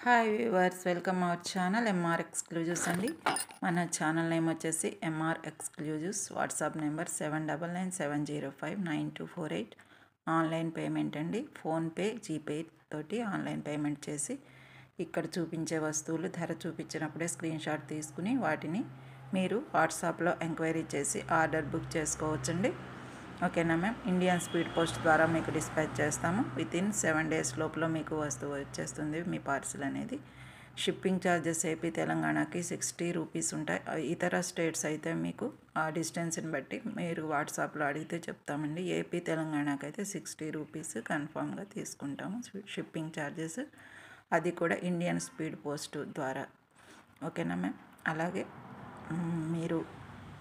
Hi viewers, welcome our channel MR exclusives అండి. మన channel name వచ్చేసి MR exclusives. WhatsApp number 7997059248. Online payment అండి. PhonePe, GPay తోటి online payment చేసి ఇక్కడ చూపించే వస్తువులు ధర చూపించినప్పుడే స్క్రీన్ షాట్ తీసుకుని వాటిని మీరు వాట్సాప్లో ఎంక్వైరీ చేసి ఆర్డర్ బుక్ చేసుకోవచ్చండి. ఓకేనా మ్యామ్. ఇండియన్ స్పీడ్ పోస్ట్ ద్వారా మీకు డిస్పాచ్ చేస్తాము. వితిన్ 7 days లోపల మీకు వస్తువు వచ్చేస్తుంది, మీ పార్సిల్ అనేది. షిప్పింగ్ ఛార్జెస్ ఏపీ తెలంగాణకి 60 రూపీస్ ఉంటాయి. ఇతర స్టేట్స్ అయితే మీకు ఆ డిస్టెన్స్ని బట్టి మీరు వాట్సాప్లో అడిగితే చెప్తామండి. ఏపీ తెలంగాణకి అయితే 60 రూపీస్ కన్ఫామ్గా తీసుకుంటాము షిప్పింగ్ ఛార్జెస్. అది కూడా ఇండియన్ స్పీడ్ పోస్ట్ ద్వారా. ఓకేనా మ్యామ్. అలాగే మీరు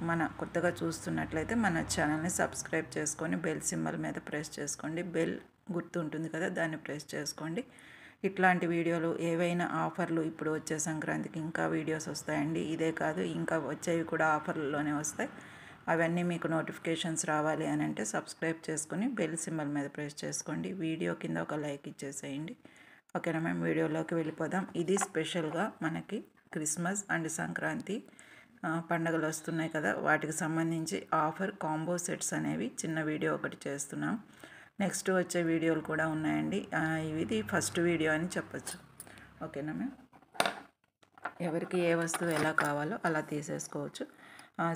మన కొత్తగా చూస్తున్నట్లయితే మన ఛానల్ని సబ్స్క్రైబ్ చేసుకొని బెల్ సింబల్ మీద ప్రెస్ చేసుకోండి. బెల్ గుర్తు ఉంటుంది కదా, దాన్ని ప్రెస్ చేసుకోండి. ఇట్లాంటి వీడియోలు ఏవైనా ఆఫర్లు ఇప్పుడు వచ్చే సంక్రాంతికి ఇంకా వీడియోస్ వస్తాయండి. ఇదే కాదు, ఇంకా వచ్చేవి కూడా ఆఫర్లలోనే వస్తాయి. అవన్నీ మీకు నోటిఫికేషన్స్ రావాలి అని అంటే సబ్స్క్రైబ్ చేసుకొని బెల్ సింబల్ మీద ప్రెస్ చేసుకోండి. వీడియో కింద ఒక లైక్ ఇచ్చేసేయండి. ఓకేనా మేము వీడియోలోకి వెళ్ళిపోదాం. ఇది స్పెషల్గా మనకి క్రిస్మస్ అండ్ సంక్రాంతి పండుగలు వస్తున్నాయి కదా, వాటికి సంబంధించి ఆఫర్ కాంబో సెట్స్ అనేవి చిన్న వీడియో ఒకటి చేస్తున్నాం. నెక్స్ట్ వచ్చే వీడియోలు కూడా ఉన్నాయండి. ఇది ఫస్ట్ వీడియో అని చెప్పచ్చు. ఓకేనా మ్యామ్. ఎవరికి ఏ వస్తువు ఎలా కావాలో అలా తీసేసుకోవచ్చు.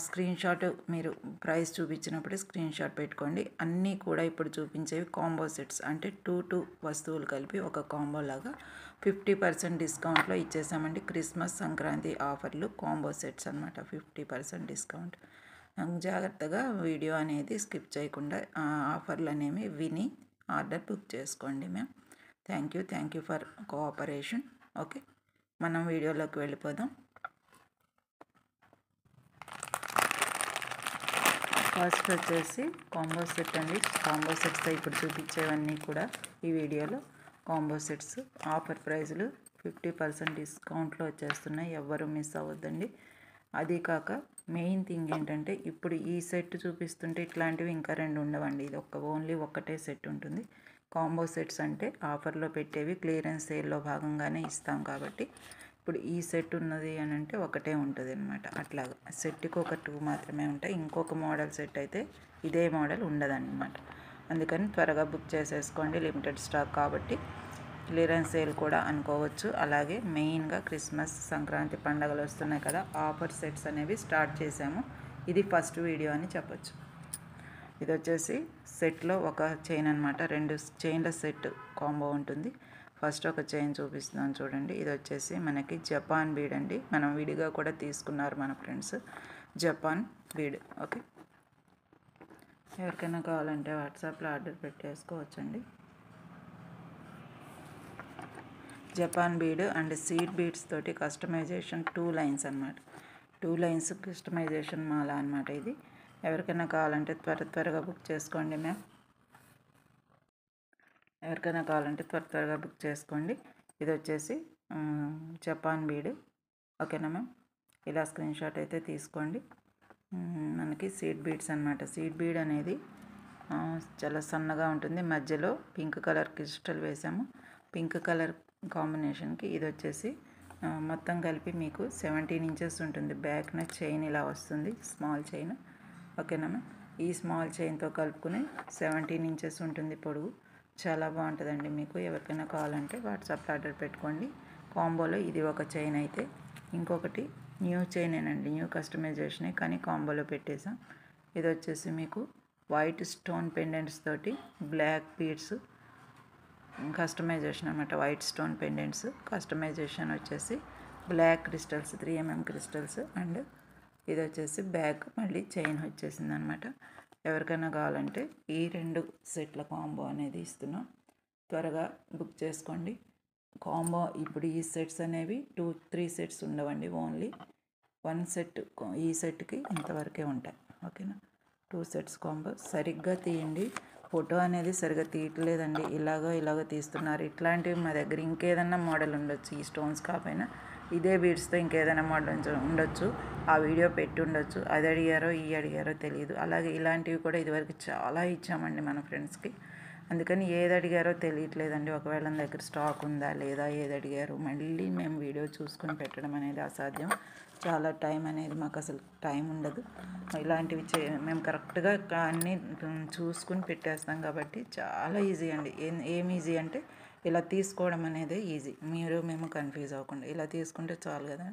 స్క్రీన్ షాట్ మీరు ప్రైస్ చూపించినప్పుడే స్క్రీన్ షాట్ పెట్టుకోండి. అన్నీ కూడా ఇప్పుడు చూపించేవి కాంబో సెట్స్, అంటే 2 వస్తువులు కలిపి ఒక కాంబో లాగా 50% డిస్కౌంట్లో ఇచ్చేసామండి. క్రిస్మస్ సంక్రాంతి ఆఫర్లు కాంబో సెట్స్ అనమాట. 50% డిస్కౌంట్. జాగ్రత్తగా వీడియో అనేది స్కిప్ చేయకుండా ఆఫర్లు అనేవి విని ఆర్డర్ బుక్ చేసుకోండి ma'am. Thank you for cooperation. Okay, మనం వీడియోలోకి వెళ్ళిపోదాం. ఫస్ట్ వచ్చేసి కాంబో సెట్ అండి. కాంబో సెట్స్ ఇప్పుడు చూపించేవన్నీ కూడా ఈ వీడియోలో కాంబో సెట్స్. ఆఫర్ ప్రైజులు 50% డిస్కౌంట్లో వచ్చేస్తున్నాయి. ఎవ్వరూ మిస్ అవ్వద్దండి. అది కాక మెయిన్ థింగ్ ఏంటంటే, ఇప్పుడు ఈ సెట్ చూపిస్తుంటే ఇట్లాంటివి ఇంకా 2 ఉండవండి. ఇది ఓన్లీ ఒక్కటే సెట్ ఉంటుంది. కాంబో సెట్స్ అంటే ఆఫర్లో పెట్టేవి క్లియరెన్స్ సేల్లో భాగంగానే ఇస్తాం కాబట్టి ఇప్పుడు ఈ సెట్ ఉన్నది అని అంటే ఒకటే ఉంటుంది అనమాట. అట్లాగా సెట్కి ఒక 2 మాత్రమే ఉంటాయి. ఇంకొక మోడల్ సెట్ అయితే ఇదే మోడల్ ఉండదన్నమాట. అందుకని త్వరగా బుక్ చేసేసుకోండి. లిమిటెడ్ స్టాక్ కాబట్టి క్లియరెన్స్ సేల్ కూడా అనుకోవచ్చు. అలాగే మెయిన్గా క్రిస్మస్ సంక్రాంతి పండుగలు వస్తున్నాయి కదా, ఆఫర్ సెట్స్ అనేవి స్టార్ట్ చేసాము. ఇది ఫస్ట్ వీడియో అని చెప్పచ్చు. ఇది వచ్చేసి సెట్లో ఒక చైన్ అనమాట. 2 చైన్ల సెట్ కాంబో ఉంటుంది. ఫస్ట్ ఒక చైన్ చూపిస్తున్నాను చూడండి. ఇది వచ్చేసి మనకి జపాన్ బీడ్ అండి. మనం విడిగా కూడా తీసుకున్నారు మన ఫ్రెండ్స్, జపాన్ బీడ్. ఓకే, ఎవరికైనా కావాలంటే వాట్సాప్లో ఆర్డర్ పెట్టేసుకోవచ్చండి. Japan bead and seed beads తోటి కస్టమైజేషన్ 2 లైన్స్ అనమాట. 2 లైన్స్ కస్టమైజేషన్ మాల అనమాట. ఇది ఎవరికైనా కావాలంటే త్వరగా బుక్ చేసుకోండి మ్యామ్. ఎవరికైనా కావాలంటే త్వరగా బుక్ చేసుకోండి. ఇది వచ్చేసి జపాన్ బీడ్. ఓకేనా మ్యామ్. ఇలా స్క్రీన్ షాట్ అయితే తీసుకోండి. మనకి సీడ్ బీడ్స్ అనమాట. సీడ్ బీడ్ అనేది చాలా సన్నగా ఉంటుంది. మధ్యలో పింక్ కలర్ క్రిస్టల్ వేసాము. పింక్ కలర్ కాంబినేషన్కి ఇది వచ్చేసి మొత్తం కలిపి మీకు 17 inches ఉంటుంది. బ్యాక్న చైన్ ఇలా వస్తుంది, స్మాల్ చైన్. ఓకేనా మ్యామ్. ఈ స్మాల్ చైన్తో కలుపుకుని 17 inches ఉంటుంది పొడవు. చాలా బాగుంటుందండి. మీకు ఎవరికైనా కావాలంటే వాట్సాప్లో ఆర్డర్ పెట్టుకోండి. కాంబోలో ఇది ఒక చైన్ అయితే, ఇంకొకటి న్యూ చైనేనండి, న్యూ కస్టమైజేషనే కానీ కాంబోలో పెట్టేసాం. ఇది వచ్చేసి మీకు వైట్ స్టోన్ పెండెంట్స్ తోటి బ్లాక్ బీడ్స్ కస్టమైజేషన్ అనమాట. వైట్ స్టోన్ పెండెంట్స్ కస్టమైజేషన్ వచ్చేసి black crystals, 3mm crystals. And ఇది వచ్చేసి బ్యాక్ మళ్ళీ చైన్ వచ్చేసింది అనమాట. ఎవరికైనా కావాలంటే ఈ 2 సెట్ల కాంబో అనేది ఇస్తున్నాం. త్వరగా బుక్ చేసుకోండి. కాంబో ఇప్పుడు ఈ సెట్స్ అనేవి 2-3 సెట్స్ ఉండవండి. Only 1 set. ఈ సెట్కి ఇంతవరకే ఉంటాయి. ఓకేనా. 2 సెట్స్ కాంబో. సరిగ్గా తీయండి. ఫోటో అనేది సరిగ్గా తీయట్లేదండి. ఇలాగ తీస్తున్నారు. ఇట్లాంటివి మా దగ్గర ఇంకేదన్నా మోడల్ ఉండొచ్చు, ఈ స్టోన్స్ కాకపోయినా ఇదే బీడ్స్తో ఇంకేదైనా మోడల్ ఉండొచ్చు, ఆ వీడియో పెట్టి ఉండొచ్చు. అది అడిగారో అడిగారో తెలియదు. అలాగే ఇలాంటివి కూడా ఇదివరకు చాలా ఇచ్చామండి మన ఫ్రెండ్స్కి. అందుకని ఏది అడిగారో తెలియట్లేదండి. ఒకవేళ మన దగ్గర స్టాక్ ఉందా లేదా ఏది అడిగారు మళ్ళీ మేము వీడియో చూసుకుని పెట్టడం అనేది అసాధ్యం. చాలా టైం అనేది మాకు అసలు టైం ఉండదు. ఇలాంటివి మేము కరెక్ట్గా అన్నీ చూసుకుని పెట్టేస్తాం కాబట్టి చాలా ఈజీ అండి. ఏం ఈజీ అంటే ఇలా తీసుకోవడం అనేది ఈజీ. మేము కన్ఫ్యూజ్ అవ్వకుండా ఇలా తీసుకుంటే చాలు కదా.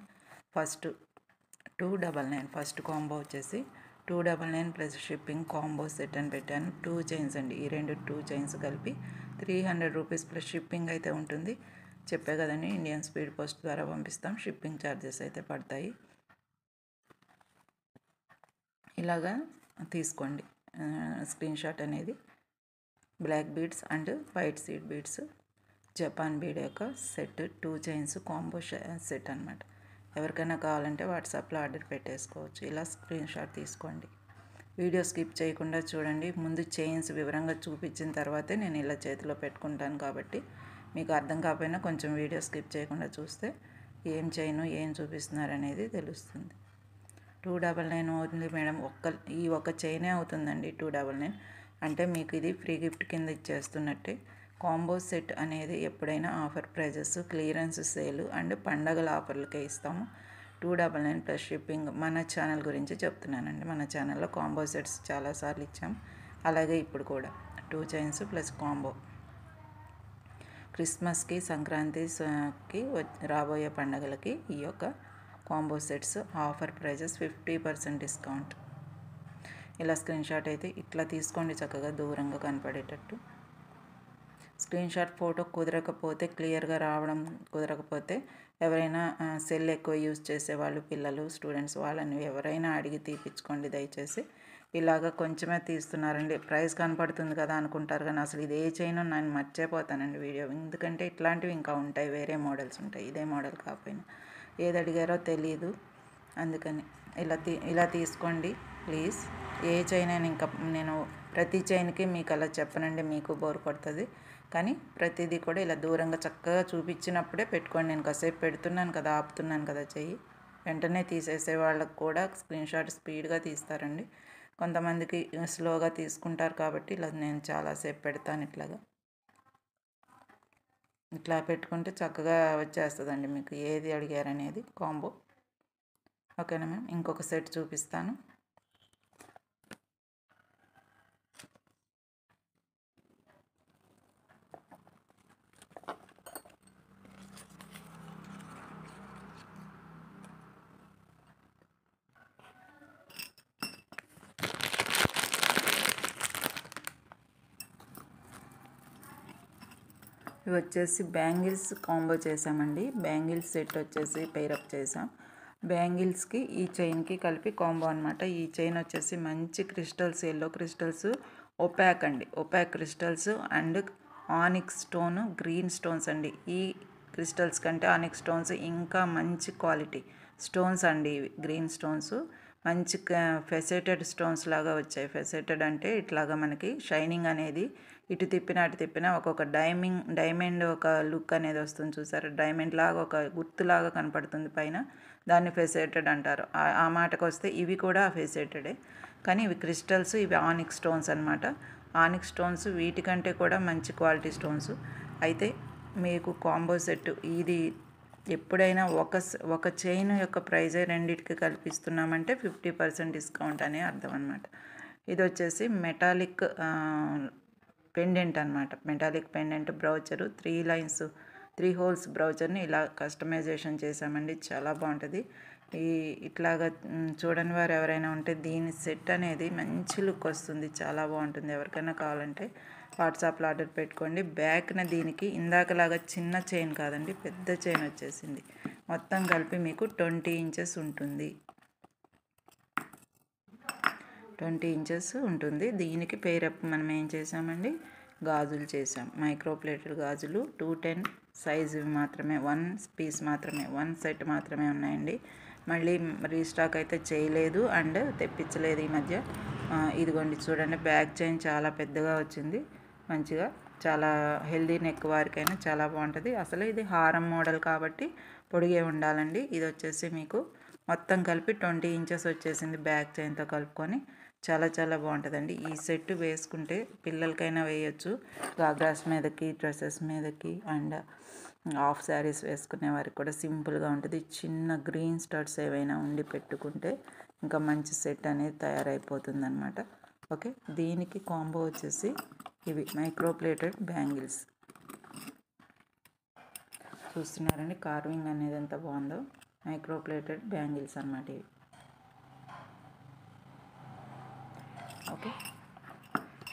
ఫస్ట్ 299 ఫస్ట్ కాంబో వచ్చేసి 299 ప్లస్ షిప్పింగ్ కాంబో సెట్ అని పెట్టాను. 2 చైన్స్ అండి. ఈ 2 చైన్స్ కలిపి 300 రూపీస్ ప్లస్ షిప్పింగ్ అయితే ఉంటుంది. చెప్పే కదండి, ఇండియన్ స్పీడ్ పోస్ట్ ద్వారా పంపిస్తాం. షిప్పింగ్ ఛార్జెస్ అయితే పడతాయి. ఇలాగా తీసుకోండి స్క్రీన్ షాట్ అనేది. Black beads and white seed beads Japan bead యొక్క సెట్ 2 చైన్స్ కాంబో సెట్ అనమాట. ఎవరికైనా కావాలంటే వాట్సాప్లో ఆర్డర్ పెట్టేసుకోవచ్చు. ఇలా స్క్రీన్ షాట్ తీసుకోండి. వీడియో స్కిప్ చేయకుండా చూడండి. ముందు చైన్స్ వివరంగా చూపించిన తర్వాతే నేను ఇలా చేతిలో పెట్టుకుంటాను కాబట్టి మీకు అర్థం కాకపోయినా కొంచెం వీడియో స్కిప్ చేయకుండా చూస్తే ఏం చైను ఏం చూపిస్తున్నారు అనేది తెలుస్తుంది. 299 అవుతుంది మేడం. ఈ ఒక్క చైనే అవుతుందండి 299. అంటే మీకు ఇది ఫ్రీ గిఫ్ట్ కింద ఇచ్చేస్తున్నట్టే. కాంబో సెట్ అనేది ఎప్పుడైనా offer prices, clearance sale and పండగల ఆఫర్లకే ఇస్తాము. 299 ప్లస్ షిప్పింగ్. మన ఛానల్ గురించి చెప్తున్నానండి. మన ఛానల్లో కాంబో సెట్స్ చాలాసార్లు ఇచ్చాం. అలాగే ఇప్పుడు కూడా 2 చైన్స్ ప్లస్ కాంబో. క్రిస్మస్కి, సంక్రాంతికి రాబోయే పండగలకి ఈ యొక్క combo sets offer prices 50% discount. ఇలా స్క్రీన్ షాట్ అయితే ఇట్లా తీసుకోండి, చక్కగా దూరంగా కనపడేటట్టు. స్క్రీన్ షాట్ ఫోటో కుదరకపోతే, క్లియర్గా రావడం కుదరకపోతే ఎవరైనా సెల్ ఎక్కువ యూజ్ చేసేవాళ్ళు, పిల్లలు, స్టూడెంట్స్, వాళ్ళని ఎవరైనా అడిగి తీపించుకోండి దయచేసి. ఇలాగ కొంచెమే తీస్తున్నారండి, ప్రైస్ కనపడుతుంది కదా అనుకుంటారు, కానీ అసలు ఇది ఏ చైనో నేను మర్చిపోతానండి వీడియో. ఎందుకంటే ఇట్లాంటివి ఇంకా ఉంటాయి, వేరే మోడల్స్ ఉంటాయి, ఇదే మోడల్ కాకపోయినా. ఏది అడిగారో తెలియదు, అందుకని ఇలా తీసుకోండి ప్లీజ్. ఏ చైన్ అయినా ఇంకా నేను ప్రతి చైన్కి మీకు అలా చెప్పనండి, మీకు బోర్ పడుతుంది. కానీ ప్రతిదీ కూడా ఇలా దూరంగా చక్కగా చూపించినప్పుడే పెట్టుకోండి. నేను కాసేపు పెడుతున్నాను కదా, ఆపుతున్నాను కదా చెయ్యి, వెంటనే తీసేసే వాళ్ళకు కూడా స్క్రీన్ షాట్ స్పీడ్గా తీస్తారండి. కొంతమందికి స్లోగా తీసుకుంటారు కాబట్టి ఇలా నేను చాలాసేపు పెడతాను. ఇట్లా పెట్టుకుంటే చక్కగా వచ్చేస్తుందండి మీకు ఏది అడిగారనేది కాంబో. ఓకేనా మ్యామ్? ఇంకొక సెట్ చూపిస్తాను. ఇవి వచ్చేసి బ్యాంగిల్స్ కాంబో చేసామండి. బ్యాంగిల్స్ సెట్ వచ్చేసి పేరప్ చేసాం. బ్యాంగిల్స్కి ఈ చైన్కి కలిపి కాంబో అనమాట. ఈ చైన్ వచ్చేసి మంచి క్రిస్టల్స్, ఎల్లో క్రిస్టల్స్, ఒపాక్ అండి, opaque crystals and onyx stone, green stones అండి. ఈ క్రిస్టల్స్ కంటే ఆనిక్స్ స్టోన్స్ ఇంకా మంచి క్వాలిటీ స్టోన్స్ అండి. ఇవి గ్రీన్ స్టోన్స్ మంచి ఫెసెటెడ్ స్టోన్స్ లాగా వచ్చాయి. ఫెసెటెడ్ అంటే ఇట్లాగా మనకి షైనింగ్ అనేది ఇటు తిప్పినా అటు తిప్పినా ఒక్కొక్క డైమండ్ ఒక లుక్ అనేది వస్తుంది చూసారు. డైమండ్ లాగా ఒక గుర్తులాగా కనపడుతుంది పైన, దాన్ని ఫెసెటెడ్ అంటారు. ఆ మాటకు వస్తే ఇవి కూడా ఫెసెటెడే, కానీ ఇవి క్రిస్టల్స్, ఇవి ఆనిక్స్ స్టోన్స్ అనమాట. ఆనిక్స్ స్టోన్స్ వీటికంటే కూడా మంచి క్వాలిటీ స్టోన్స్. అయితే మీకు కాంబో సెట్ ఇది ఎప్పుడైనా ఒక చైన్ యొక్క ప్రైజే రెండింటికి కల్పిస్తున్నామంటే 50% డిస్కౌంట్ అనే అర్థం అనమాట. ఇది వచ్చేసి మెటాలిక్ పెండెంట్ అనమాట. మెటాలిక్ పెండెంట్ బ్రౌచరు, 3 హోల్స్ బ్రౌచర్ని ఇలా కస్టమైజేషన్ చేసామండి. చాలా బాగుంటుంది. ఇట్లాగా చూడని వారు ఎవరైనా ఉంటే దీని సెట్ అనేది మంచి లుక్ వస్తుంది, చాలా బాగుంటుంది. ఎవరికైనా కావాలంటే వాట్సాప్లో ఆర్డర్ పెట్టుకోండి. బ్యాక్న దీనికి ఇందాకలాగా చిన్న చైన్ కాదండి, పెద్ద చైన్ వచ్చేసింది. మొత్తం కలిపి మీకు 20 ఇంచెస్ ఉంటుంది. 20 ఇంచెస్ ఉంటుంది. దీనికి పేరప్ మనం ఏం చేసామండి, గాజులు చేసాం. మైక్రో ప్లేటెడ్ గాజులు 210 సైజు మాత్రమే, 1 పీస్ మాత్రమే, 1 సెట్ మాత్రమే ఉన్నాయండి. మళ్ళీ రీస్టాక్ అయితే చేయలేదు అండ్ తెప్పించలేదు ఈ మధ్య. ఇదిగోండి చూడండి, బ్యాక్ చైన్ చాలా పెద్దగా వచ్చింది. మంచిగా చాలా హెల్దీ నెక్ వారికైనా చాలా బాగుంటుంది. అసలు ఇది హారం మోడల్ కాబట్టి పొడిగే ఉండాలండి. ఇది వచ్చేసి మీకు మొత్తం కలిపి 20 ఇంచెస్ వచ్చేసింది బ్యాక్ చైన్తో కలుపుకొని. చాలా చాలా బాగుంటుందండి. ఈ సెట్ వేసుకుంటే పిల్లలకైనా వేయచ్చు, గాగ్రాస్ మీదకి, డ్రెస్సెస్ మీదకి, అండ్ హాఫ్ శారీస్ వేసుకునే వారికి కూడా సింపుల్గా ఉంటుంది. చిన్న గ్రీన్ స్టడ్స్ ఏవైనా ఉండి పెట్టుకుంటే ఇంకా మంచి సెట్ అనేది తయారైపోతుంది అనమాట. ఓకే, దీనికి కాంబో వచ్చేసి ఇవి మైక్రో ప్లేటెడ్ బ్యాంగిల్స్. చూస్తున్నారండి కార్వింగ్ అనేది ఎంత బాగుందో. మైక్రో ప్లేటెడ్ బ్యాంగిల్స్ అన్నమాట ఇవి. ఓకే,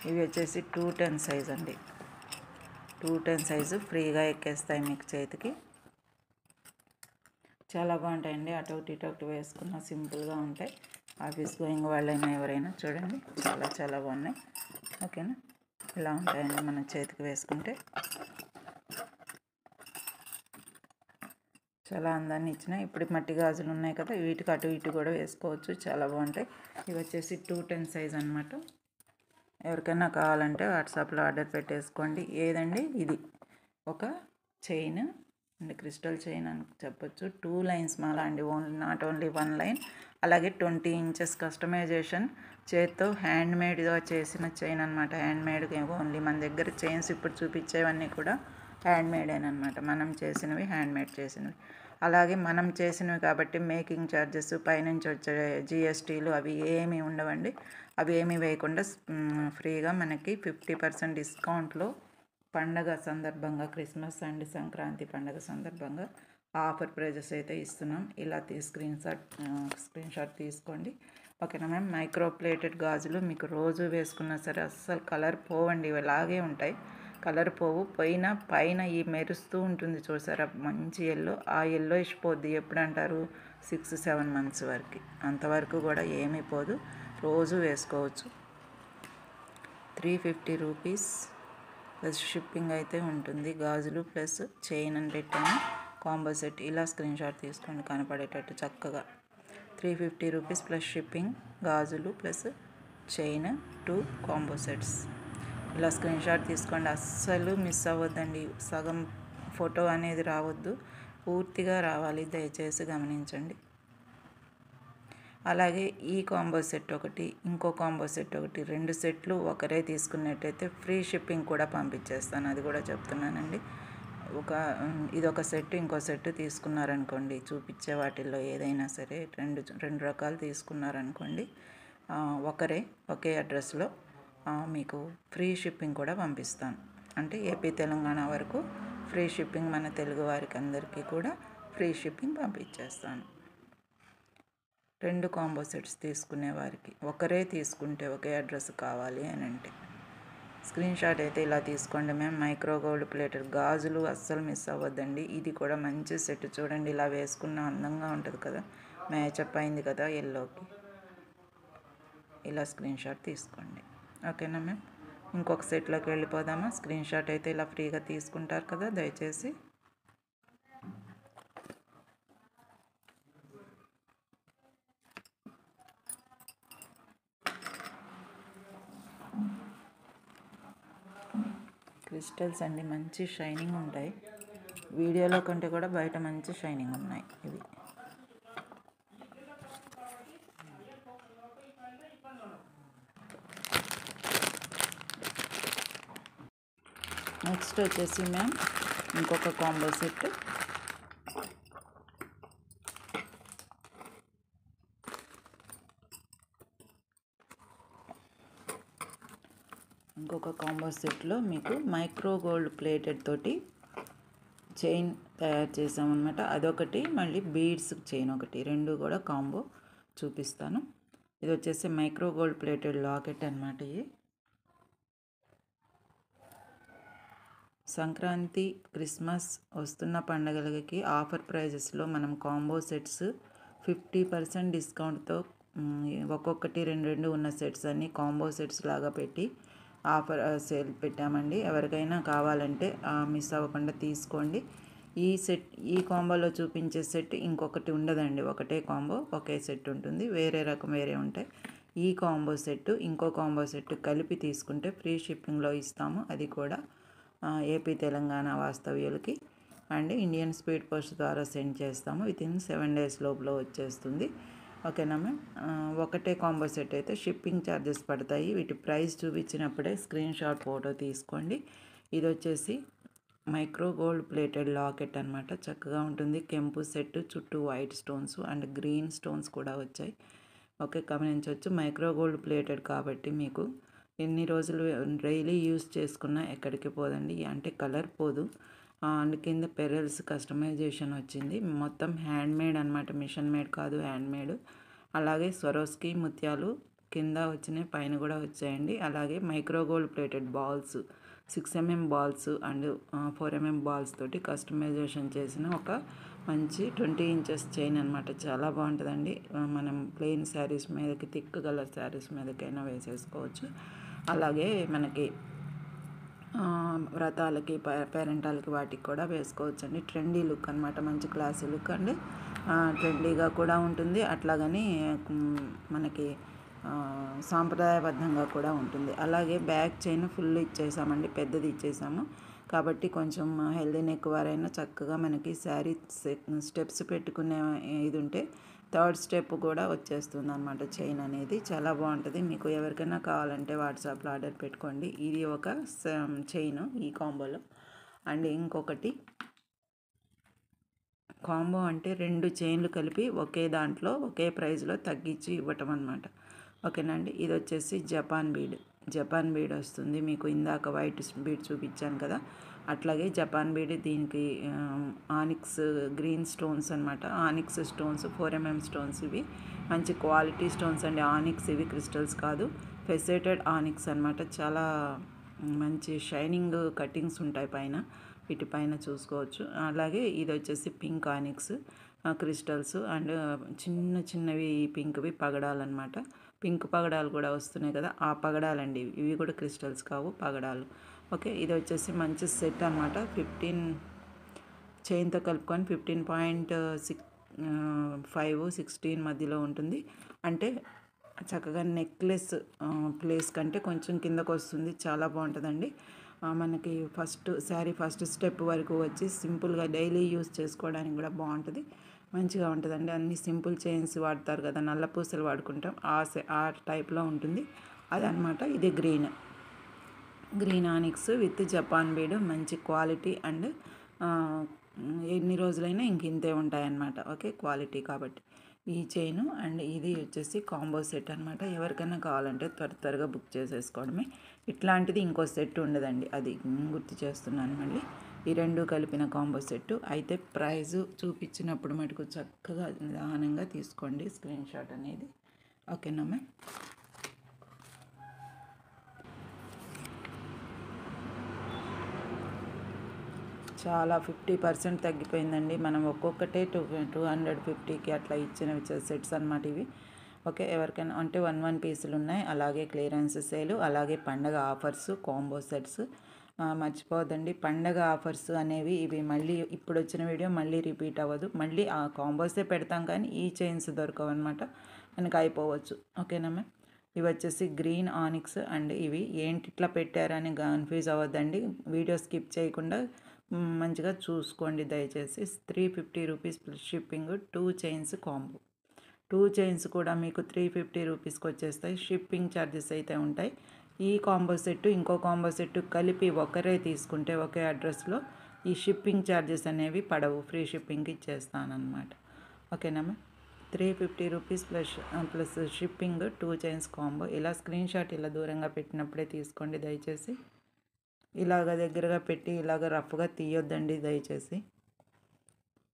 ఇవి వచ్చేసి 210 సైజ్ అండి. 210 సైజు ఫ్రీగా ఎక్కేస్తాయి మీకు చేతికి. చాలా బాగుంటాయండి. అటు ఇటు వేసుకున్న సింపుల్గా ఉంటాయి. ఆఫీస్ గోయింగ్ వాళ్ళైనా ఎవరైనా చూడండి, చాలా చాలా బాగున్నాయి. ఓకేనా, ఇలా ఉంటాయండి మన చేతికి వేసుకుంటే. చాలా అందాన్ని ఇచ్చినాయి. ఇప్పుడు మట్టి గాజులు ఉన్నాయి కదా, వీటికి అటు ఇటు కూడా వేసుకోవచ్చు, చాలా బాగుంటాయి. ఇవి వచ్చేసి 210 సైజ్ అనమాట. ఎవరికైనా కావాలంటే వాట్సాప్లో ఆర్డర్ పెట్టేసుకోండి. ఏదండి ఇది ఒక చైన్ అండ్ క్రిస్టల్ చైన్ అని చెప్పొచ్చు. 2 లైన్స్ మాల అండి, నాట్ ఓన్లీ 1 లైన్. అలాగే 20 ఇంచెస్ కస్టమైజేషన్ చేత్తో హ్యాండ్మేడ్గా చేసిన చైన్ అనమాట. హ్యాండ్మేడ్ ఓన్లీ మన దగ్గర చైన్స్ ఇప్పుడు చూపించేవన్నీ కూడా హ్యాండ్మేడేనమాట. మనం చేసినవి, హ్యాండ్మేడ్ చేసినవి. అలాగే మనం చేసినవి కాబట్టి మేకింగ్ ఛార్జెస్, పైనుంచి వచ్చే జిఎస్టీలు అవి ఏమీ ఉండవండి. అవి ఏమీ వేయకుండా ఫ్రీగా మనకి 50% డిస్కౌంట్లో పండగ సందర్భంగా, క్రిస్మస్ అండ్ సంక్రాంతి పండగ సందర్భంగా ఆఫర్ ప్రైజెస్ అయితే ఇస్తున్నాం. ఇలా స్క్రీన్ షాట్ తీసుకోండి. ఓకేనా మ్యామ్. మైక్రో ప్లేటెడ్ గాజులు మీకు రోజు వేసుకున్నా సరే అస్సలు కలర్ పోవండి, ఇలాగే ఉంటాయి. కలర్ పోవు. పైన ఈ మెరుస్తూ ఉంటుంది చూసారా మంచి ఎల్లో, ఆ ఎల్లో ఇచ్చిపోద్ది. ఎప్పుడు అంటారు 6-7 మంత్స్ వరకు, అంతవరకు కూడా ఏమీ పోదు, రోజు వేసుకోవచ్చు. 350 రూపీస్ ప్లస్ షిప్పింగ్ అయితే ఉంటుంది. గాజులు ప్లస్ చైన్ అని పెట్టాను, కాంబో సెట్. ఇలా స్క్రీన్ షాట్ తీసుకోండి కనపడేటట్టు చక్కగా. 350 రూపీస్ ప్లస్ షిప్పింగ్, గాజులు ప్లస్ చైన్, 2 కాంబో సెట్స్. ఇలా స్క్రీన్ షాట్ తీసుకోండి, అస్సలు మిస్ అవ్వద్దండి. సగం ఫోటో అనేది రావద్దు, పూర్తిగా రావాలి, దయచేసి గమనించండి. అలాగే ఈ కాంబో సెట్ ఒకటి, ఇంకో కాంబో సెట్ ఒకటి, 2 సెట్లు ఒకరే తీసుకున్నట్టయితే ఫ్రీ షిప్పింగ్ కూడా పంపించేస్తాను, అది కూడా చెప్తున్నానండి. ఇదొక సెట్, ఇంకో సెట్ తీసుకున్నారనుకోండి, చూపించే వాటిల్లో ఏదైనా సరే రెండు రకాలు తీసుకున్నారనుకోండి, ఒకే అడ్రస్లో మీకు ఫ్రీ షిప్పింగ్ కూడా పంపిస్తాను. అంటే ఏపీ తెలంగాణ వరకు ఫ్రీ షిప్పింగ్, మన తెలుగు వారికి అందరికీ కూడా ఫ్రీ షిప్పింగ్ పంపించేస్తాను. 2 కాంబో సెట్స్ తీసుకునే వారికి, ఒకరే తీసుకుంటే ఒకే అడ్రస్ కావాలి అని అంటే స్క్రీన్ షాట్ అయితే ఇలా తీసుకోండి మ్యామ్. మైక్రో గోల్డ్ ప్లేటెడ్ గాజులు అస్సలు మిస్ అవ్వద్దండి. ఇది కూడా మంచి సెట్ చూడండి, ఇలా వేసుకున్న అందంగా ఉంటుంది కదా, మ్యాచప్ అయింది కదా ఎల్లోకి. ఇలా స్క్రీన్ షాట్ తీసుకోండి. ఓకేనా మ్యామ్. ఇంకొక సెట్లోకి వెళ్ళిపోదామా. స్క్రీన్ షాట్ అయితే ఇలా ఫ్రీగా తీసుకుంటారు కదా, దయచేసి. క్రిస్టల్స్ అండి, మంచి షైనింగ్ ఉంటాయి. వీడియోలో కంటే కూడా బయట మంచి షైనింగ్ ఉన్నాయి ఇవి. నెక్స్ట్ వచ్చేసి మ్యామ్ ఇంకొక కాంబో సెట్. ఇంకొక కాంబో సెట్లో మీకు మైక్రో గోల్డ్ ప్లేటెడ్ తోటి చైన్ తయారు చేసామన్నమాట. అదొకటి, మళ్ళీ బీడ్స్ చైన్ ఒకటి, 2 కూడా కాంబో చూపిస్తాను. ఇది వచ్చేసి మైక్రో గోల్డ్ ప్లేటెడ్ లాకెట్ అన్నమాట. ఇది సంక్రాంతి, క్రిస్మస్ వస్తున్న పండగలకి ఆఫర్ ప్రైజెస్లో మనం కాంబో సెట్స్ 50% డిస్కౌంట్తో ఒక్కొక్కటి 2 ఉన్న సెట్స్ అన్నీ కాంబో సెట్స్ లాగా పెట్టి ఆఫర్ సేల్ పెట్టామండి. ఎవరికైనా కావాలంటే మిస్ అవ్వకుండా తీసుకోండి. ఈ కాంబోలో చూపించే సెట్ ఇంకొకటి ఉండదండి, ఒకటే కాంబో, ఒకే సెట్ ఉంటుంది. వేరే రకం వేరే ఉంటాయి. ఈ కాంబో సెట్ ఇంకో కాంబో సెట్ కలిపి తీసుకుంటే ఫ్రీ షిప్పింగ్లో ఇస్తాము. అది కూడా ఏపీ తెలంగాణ వాస్తవ్యులకి. అండ్ ఇండియన్ స్పీడ్ పోస్ట్ ద్వారా సెండ్ చేస్తాము. వితిన్ 7 days లోపల వచ్చేస్తుంది. ఓకేనా మ్యామ్. ఒకటే కాంబో సెట్ అయితే షిప్పింగ్ ఛార్జెస్ పడతాయి. వీటి ప్రైస్ చూపించినప్పుడే స్క్రీన్ షాట్ ఫోటో తీసుకోండి. ఇది వచ్చేసి మైక్రో గోల్డ్ ప్లేటెడ్ లాకెట్ అనమాట. చక్కగా ఉంటుంది. కెంపు సెట్, చుట్టూ white stones and green stones కూడా వచ్చాయి. ఓకే, గమనించవచ్చు. మైక్రో గోల్డ్ ప్లేటెడ్ కాబట్టి మీకు ఎన్ని రోజులు డైలీ యూస్ చేసుకున్నా ఎక్కడికి పోదండి, అంటే కలర్ పోదు. అండ్ కింద పెరల్స్ కస్టమైజేషన్ వచ్చింది. మొత్తం హ్యాండ్ మేడ్ అనమాట, మిషన్ మేడ్ కాదు, హ్యాండ్ మేడ్. అలాగే స్వరోస్కి ముత్యాలు కింద వచ్చినాయి, పైన కూడా వచ్చాయండి. అలాగే micro gold plated balls, 6mm balls and 4mm balls తోటి కస్టమైజేషన్ చేసిన ఒక మంచి 20 inches చైన్ అనమాట. చాలా బాగుంటుందండి. మనం ప్లెయిన్ శారీస్ మీదకి, థిక్ కలర్ శారీస్ మీదకైనా వేసేసుకోవచ్చు. అలాగే మనకి వ్రతాలకి, పేరెంటాలకి వాటికి కూడా వేసుకోవచ్చండి. ట్రెండీ లుక్ అనమాట, మంచి క్లాసీ లుక్ అండి. ట్రెండీగా కూడా ఉంటుంది. అట్లాగని మనకి సాంప్రదాయబద్ధంగా కూడా ఉంటుంది. అలాగే బ్యాక్ చైన్ ఫుల్ ఇచ్చేసామండి, పెద్దది ఇచ్చేసాము. కాబట్టి కొంచెం హెల్దీ నెక్ వారైనా చక్కగా మనకి శారీ స్టెప్స్ పెట్టుకునే ఇది ఉంటే థర్డ్ స్టెప్ కూడా వచ్చేస్తుంది అనమాట. చైన్ అనేది చాలా బాగుంటుంది. మీకు ఎవరికైనా కావాలంటే వాట్సాప్లో ఆర్డర్ పెట్టుకోండి. ఇది ఒక చైన్ ఈ కాంబోలో. అండ్ ఇంకొకటి కాంబో అంటే 2 చైన్లు కలిపి ఒకే దాంట్లో ఒకే ప్రైస్లో తగ్గించి ఇవ్వటం అనమాట. ఓకేనండి. ఇది వచ్చేసి జపాన్ బీడ్ వస్తుంది మీకు. ఇందాక వైట్ బీడ్ చూపించాను కదా, అట్లాగే జపాన్ బీడ్. దీనికి ఆనిక్స్ గ్రీన్ స్టోన్స్ అనమాట. Onyx stones 4mm stones. ఇవి మంచి క్వాలిటీ స్టోన్స్ అండి. ఆనిక్స్ ఇవి క్రిస్టల్స్ కాదు, ఫెసెటెడ్ ఆనిక్స్ అనమాట. చాలా మంచి షైనింగ్ కటింగ్స్ ఉంటాయి పైన, వీటిపైన చూసుకోవచ్చు. అలాగే ఇది వచ్చేసి పింక్ ఆనిక్స్ క్రిస్టల్స్ అండ్ చిన్నవి పింక్వి పగడాలన్నమాట. పింక్ పగడాలు కూడా వస్తున్నాయి కదా, ఆ పగడాలండి ఇవి కూడా క్రిస్టల్స్ కావు, పగడాలు. ఓకే, ఇది వచ్చేసి మంచి సెట్ అనమాట. 15 చైన్తో కలుపుకొని 15.5 16 మధ్యలో ఉంటుంది. అంటే చక్కగా నెక్లెస్ ప్లేస్ కంటే కొంచెం కిందకు వస్తుంది. చాలా బాగుంటుందండి. మనకి శారీ ఫస్ట్ స్టెప్ వరకు వచ్చి సింపుల్గా డైలీ యూస్ చేసుకోవడానికి కూడా బాగుంటుంది, మంచిగా ఉంటుందండి. అన్ని సింపుల్ చైన్స్ వాడతారు కదా, నల్ల పూసలు వాడుకుంటాం, ఆ టైప్లో ఉంటుంది అదనమాట. ఇది green onyx with Japan bead, మంచి క్వాలిటీ అండ్ ఎన్ని రోజులైనా ఇంతే ఉంటాయన్నమాట. ఓకే, క్వాలిటీ కాబట్టి ఈ చైను. అండ్ ఇది వచ్చేసి కాంబో సెట్ అనమాట. ఎవరికైనా కావాలంటే త్వరగా బుక్ చేసేసుకోవడమే. ఇట్లాంటిది ఇంకో సెట్ ఉండదండి, అది గుర్తు చేస్తున్నాను మళ్ళీ. ఈ 2 కలిపిన కాంబో సెట్ అయితే ప్రైజు చూపించినప్పుడు మటుకు చక్కగా నిదానంగా తీసుకోండి స్క్రీన్ షాట్ అనేది. ఓకేనా మ్యామ్. చాలా 50% తగ్గిపోయిందండి. మనం ఒక్కొక్కటే 250కి అట్లా ఇచ్చిన సెట్స్ అనమాట ఇవి. ఓకే, ఎవరికైనా అంటే 1 పీసులు ఉన్నాయి. అలాగే క్లియరెన్స్ సేల్, అలాగే పండగ ఆఫర్స్, కాంబో సెట్స్. మర్చిపోవద్దండి, పండగ ఆఫర్స్ అనేవి ఇవి మళ్ళీ ఇప్పుడు వచ్చిన వీడియో మళ్ళీ రిపీట్ అవ్వదు. మళ్ళీ ఆ కాంబోసే పెడతాం కానీ ఈ చైన్స్ దొరకవు అనమాట, మనకి అయిపోవచ్చు. ఓకేనా మ్యామ్. ఇవి వచ్చేసి గ్రీన్ ఆనిక్స్ అండ్ ఇవి ఏంటి ఇట్లా పెట్టారని కన్ఫ్యూజ్ అవ్వద్దండి. వీడియో స్కిప్ చేయకుండా మంచిగా చూసుకోండి దయచేసి. 350 rupees plus shipping. 2 chains combo. 2 chains కూడా మీకు 350 రూపీస్కి వచ్చేస్తాయి. షిప్పింగ్ ఛార్జెస్ అయితే ఉంటాయి. ఈ కాంబో సెట్ ఇంకో కాంబో సెట్ కలిపి ఒకరే తీసుకుంటే ఒకే అడ్రస్లో ఈ షిప్పింగ్ ఛార్జెస్ అనేవి పడవు, ఫ్రీ షిప్పింగ్కి ఇచ్చేస్తానమాట. ఓకేనా ma'am. 350 rupees plus shipping, 2 chains combo. ఇలా స్క్రీన్ షాట్ ఇలా దూరంగా పెట్టినప్పుడే తీసుకోండి దయచేసి. ఇలాగ దగ్గరగా పెట్టి ఇలాగ రఫ్గా తీయొద్దండి దయచేసి.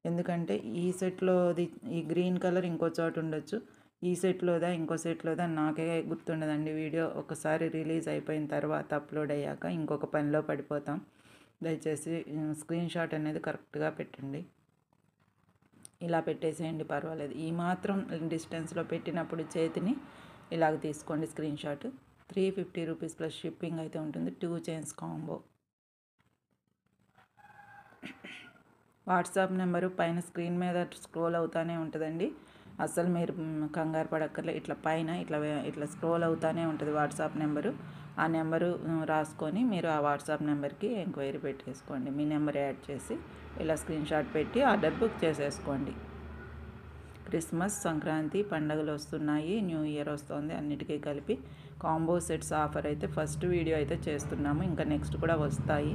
ఎందుకంటే ఈ సెట్లోది ఈ గ్రీన్ కలర్ ఇంకో చోట ఉండొచ్చు, ఈ సెట్లోదా ఇంకో సెట్లోదా నాకే గుర్తుండదండి. వీడియో ఒకసారి రిలీజ్ అయిపోయిన తర్వాత అప్లోడ్ అయ్యాక ఇంకొక పనిలో పడిపోతాం. దయచేసి స్క్రీన్ షాట్ అనేది కరెక్ట్గా పెట్టండి. ఇలా పెట్టేసేయండి, పర్వాలేదు. ఈ మాత్రం డిస్టెన్స్లో పెట్టినప్పుడు చేతిని ఇలాగ తీసుకోండి screen shot. 350 rupees plus shipping అయితే ఉంటుంది. 2 చైన్స్ కాంబో. వాట్సాప్ నెంబరు పైన స్క్రీన్ మీద స్క్రోల్ అవుతూనే ఉంటుందండి. అసలు మీరు కంగారు పడక్కర్లే. ఇట్లా పైన ఇట్లా స్క్రోల్ అవుతానే ఉంటుంది వాట్సాప్ నెంబరు. ఆ నెంబరు రాసుకొని మీరు ఆ వాట్సాప్ నెంబర్కి ఎంక్వైరీ పెట్టేసుకోండి. మీ నెంబర్ యాడ్ చేసి ఇలా స్క్రీన్షాట్ పెట్టి ఆర్డర్ బుక్ చేసేసుకోండి. క్రిస్మస్, సంక్రాంతి పండుగలు వస్తున్నాయి, న్యూ ఇయర్ వస్తుంది, అన్నిటికీ కలిపి కాంబో సెట్స్ ఆఫర్ అయితే ఫస్ట్ వీడియో అయితే చేస్తున్నాము. ఇంకా నెక్స్ట్ కూడా వస్తాయి.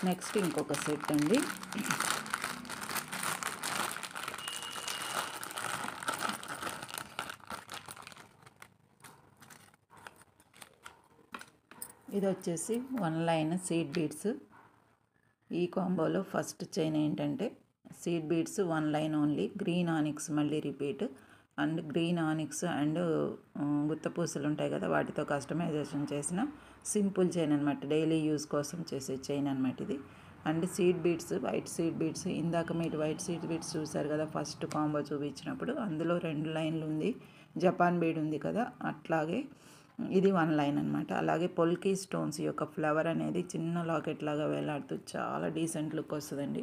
నెక్స్ట్ ఇంకొక సెట్ అండి. ఇది వచ్చేసి 1 లైన్ సీడ్ బీడ్స్. ఈ కాంబోలో ఫస్ట్ చైన్ ఏంటంటే seed beads 1 line only, green onyx మళ్ళీ repeat, and green onyx and గుత్తపూసలు ఉంటాయి కదా, వాటితో కస్టమైజేషన్ చేసిన సింపుల్ చైన్ అనమాట. డైలీ యూజ్ కోసం చేసే చైన్ అనమాట ఇది. And seed beads, white seed beads. ఇందాక మీరు వైట్ సీడ్ బీడ్స్ చూసారు కదా ఫస్ట్ కాంబో చూపించినప్పుడు, అందులో 2 లైన్లు ఉంది, జపాన్ బీడ్ ఉంది కదా, అట్లాగే ఇది 1 లైన్ అనమాట. అలాగే పొల్కీ స్టోన్స్ యొక్క ఫ్లవర్ అనేది చిన్న లాకెట్ లాగా వేలాడుతూ చాలా డీసెంట్ లుక్ వస్తుందండి.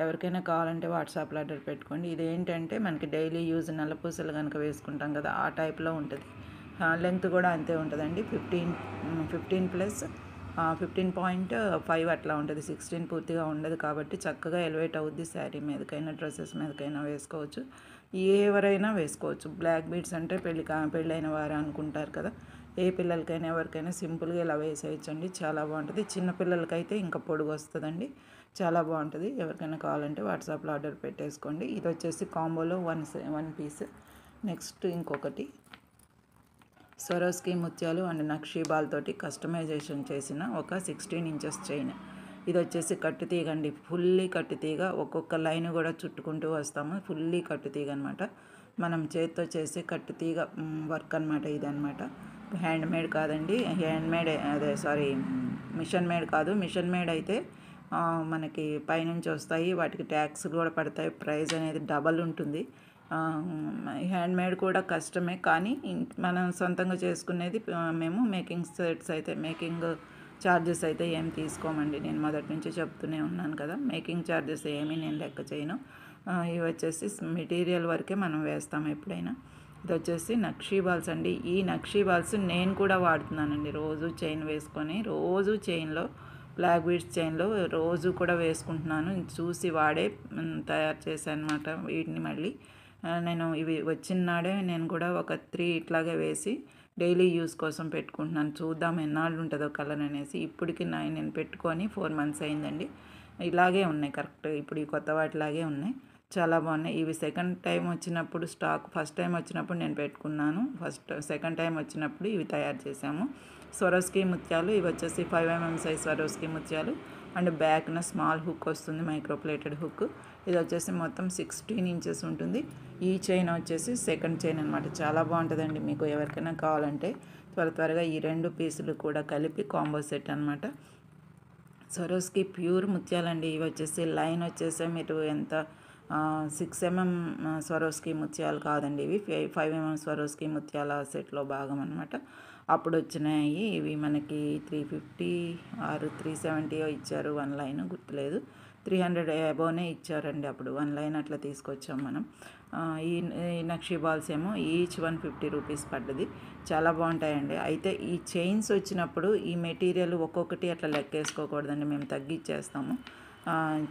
ఎవరికైనా కావాలంటే వాట్సాప్లో ఆర్డర్ పెట్టుకోండి. ఇది ఏంటంటే మనకి డైలీ యూజ్ నల్లపూసలు కనుక వేసుకుంటాం కదా, ఆ టైప్లో ఉంటుంది. లెంత్ కూడా అంతే ఉంటుందండి. 15 ప్లస్ 15.5 అట్లా ఉంటుంది. 16 పూర్తిగా ఉండదు కాబట్టి చక్కగా ఎలివేట్ అవుద్ది. శారీ మీదకైనా డ్రెస్సెస్ మీదకైనా వేసుకోవచ్చు, ఎవరైనా వేసుకోవచ్చు. బ్లాక్ బీడ్స్ అంటే పెళ్ళైన వారు అనుకుంటారు కదా, ఏ పిల్లలకైనా ఎవరికైనా సింపుల్గా ఇలా వేసేయచ్చండి. చాలా బాగుంటుంది. చిన్నపిల్లలకైతే ఇంకా పొడుగు వస్తుందండి, చాలా బాగుంటుంది. ఎవరికైనా కావాలంటే వాట్సాప్లో ఆర్డర్ పెట్టేసుకోండి. ఇది వచ్చేసి కాంబోలో వన్ పీస్. నెక్స్ట్ ఇంకొకటి స్వరోస్కి ముత్యాలు అండ్ నక్షీబాల్ తోటి కస్టమైజేషన్ చేసిన ఒక 16 ఇంచెస్ చైన్. ఇది వచ్చేసి కట్టుతీగ అండి, ఫుల్లీ కట్టుతీగ. ఒక్కొక్క లైన్ కూడా చుట్టుకుంటూ వస్తాము. ఫుల్లీ కట్టుతీగ అనమాట. మనం చేతితో చేసే కట్టుతీగ వర్క్ అనమాట ఇది అనమాట. హ్యాండ్ మేడ్ కాదండి, మిషన్ మేడ్ కాదు. మిషన్ మేడ్ అయితే మనకి పైనుంచి వస్తాయి, వాటికి ట్యాక్స్ కూడా పడతాయి, ప్రైస్ అనేది డబల్ ఉంటుంది. హ్యాండ్ మేడ్ కూడా కష్టమే, కానీ మనం సొంతంగా చేసుకునేది మేము మేకింగ్ ఛార్జెస్ అయితే ఏం తీసుకోమండి. నేను మొదటి నుంచి చెప్తూనే ఉన్నాను కదా, మేకింగ్ ఛార్జెస్ ఏమీ నేను లెక్క చేయను. ఇవి వచ్చేసి మెటీరియల్ వరకే మనం వేస్తాం ఎప్పుడైనా. ఇది వచ్చేసి నక్షీ బాల్స్ అండి. ఈ నక్షీ బాల్స్ నేను కూడా వాడుతున్నానండి. రోజు చైన్ వేసుకొని, రోజు చైన్లో బ్లాక్ బీడ్స్ చైన్లో రోజు కూడా వేసుకుంటున్నాను. చూసి వాడే తయారు చేశాను అనమాట వీటిని. మళ్ళీ నేను ఇవి వచ్చిన నాడే నేను కూడా ఒక 3 ఇట్లాగే వేసి డైలీ యూస్ కోసం పెట్టుకుంటున్నాను. చూద్దాం ఎన్నాళ్ళు ఉంటుందో కలర్ అనేసి. ఇప్పటికి నేను పెట్టుకొని 4 మంత్స్ అయిందండి. ఇలాగే ఉన్నాయి కరెక్ట్, ఇప్పుడు ఈ కొత్త వాటిలాగే ఉన్నాయి. చాలా బాగున్నాయి. ఇవి సెకండ్ టైం వచ్చినప్పుడు స్టాక్, ఫస్ట్ టైం వచ్చినప్పుడు నేను పెట్టుకున్నాను, సెకండ్ టైం వచ్చినప్పుడు ఇవి తయారు చేశాము. స్వరోస్కి ముత్యాలు. ఇవి వచ్చేసి 5mm సైజ్ స్వరోస్కి ముత్యాలు అండ్ బ్యాక్న స్మాల్ హుక్ వస్తుంది, మైక్రోప్లేటెడ్ హుక్. ఇది వచ్చేసి మొత్తం 16 ఇంచెస్ ఉంటుంది. ఈ చైన్ వచ్చేసి సెకండ్ చైన్ అనమాట. చాలా బాగుంటుందండి. మీకు ఎవరికైనా కావాలంటే త్వరగా ఈ 2 పీసులు కూడా కలిపి కాంబో సెట్ అనమాట. స్వరోస్కి ప్యూర్ ముత్యాలండి. ఇవి వచ్చేసి లైన్ వచ్చేసి మీరు ఎంత 6mm స్వరోస్కి ముత్యాలు కాదండి, ఇవి 5mm స్వరోస్కి ముత్యాల సెట్లో భాగం అనమాట. అప్పుడు వచ్చినాయి ఇవి మనకి 350 ఆర్ 370 ఇచ్చారు. 1 లైన్ గుర్తులేదు, 300 అబోనే ఇచ్చారండి అప్పుడు. 1 లైన్ అట్లా తీసుకొచ్చాం మనం. ఈ నక్షీ బాల్స్ ఏమో ఈచ్ 150 రూపీస్ పడ్డది. చాలా బాగుంటాయండి. అయితే ఈ చైన్స్ వచ్చినప్పుడు ఈ మెటీరియల్ ఒక్కొక్కటి అట్లా లెక్కేసుకోకూడదండి, మేము తగ్గించేస్తాము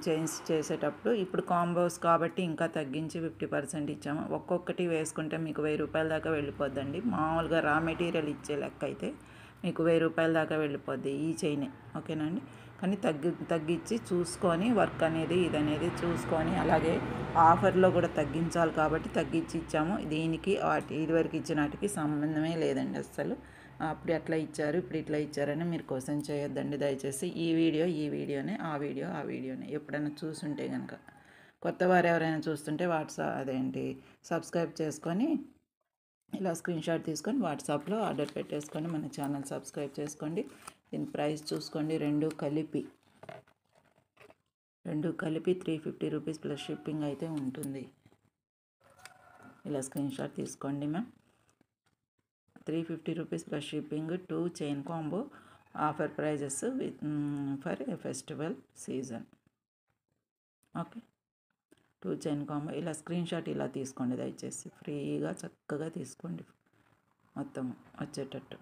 చైన్స్ చేసేటప్పుడు. ఇప్పుడు కాంబోస్ కాబట్టి ఇంకా తగ్గించి 50% ఇచ్చాము. ఒక్కొక్కటి వేసుకుంటే మీకు 1000 రూపాయల దాకా వెళ్ళిపోద్దండి. మామూలుగా రా మెటీరియల్ ఇచ్చే లెక్క అయితే మీకు 1000 రూపాయల దాకా వెళ్ళిపోద్ది ఈ చైనే, ఓకేనండి. కానీ తగ్గించి చూసుకొని వర్క్ అనేది ఇదనేది చూసుకొని, అలాగే ఆఫర్లో కూడా తగ్గించాలి కాబట్టి తగ్గించి ఇచ్చాము. దీనికి ఇదివరకు ఇచ్చిన వాటికి సంబంధమే లేదండి అస్సలు. అప్పుడు అట్లా ఇచ్చారు, ఇప్పుడు ఇట్లా ఇచ్చారని మీరు క్వశ్చన్ చేయొద్దండి దయచేసి. ఈ వీడియోనే, ఆ వీడియోనే ఎప్పుడైనా చూసుంటే కనుక. కొత్త వారు ఎవరైనా చూస్తుంటే సబ్స్క్రైబ్ చేసుకొని ఇలా స్క్రీన్షాట్ తీసుకొని వాట్సాప్లో ఆర్డర్ పెట్టేసుకొని మన ఛానల్ సబ్స్క్రైబ్ చేసుకోండి. దీని ప్రైస్ చూసుకోండి, 2 కలిపి రెండు కలిపి 350 రూపీస్ ప్లస్ షిప్పింగ్ అయితే ఉంటుంది. ఇలా స్క్రీన్ షాట్ తీసుకోండి ma'am. 350 rupees plus shipping, 2 chain combo, offer prices for a festival season. Okay, 2 chain combo. ఇలా స్క్రీన్ షాట్ ఇలా తీసుకోండి దయచేసి, ఫ్రీగా చక్కగా తీసుకోండి మొత్తం వచ్చేటట్టు.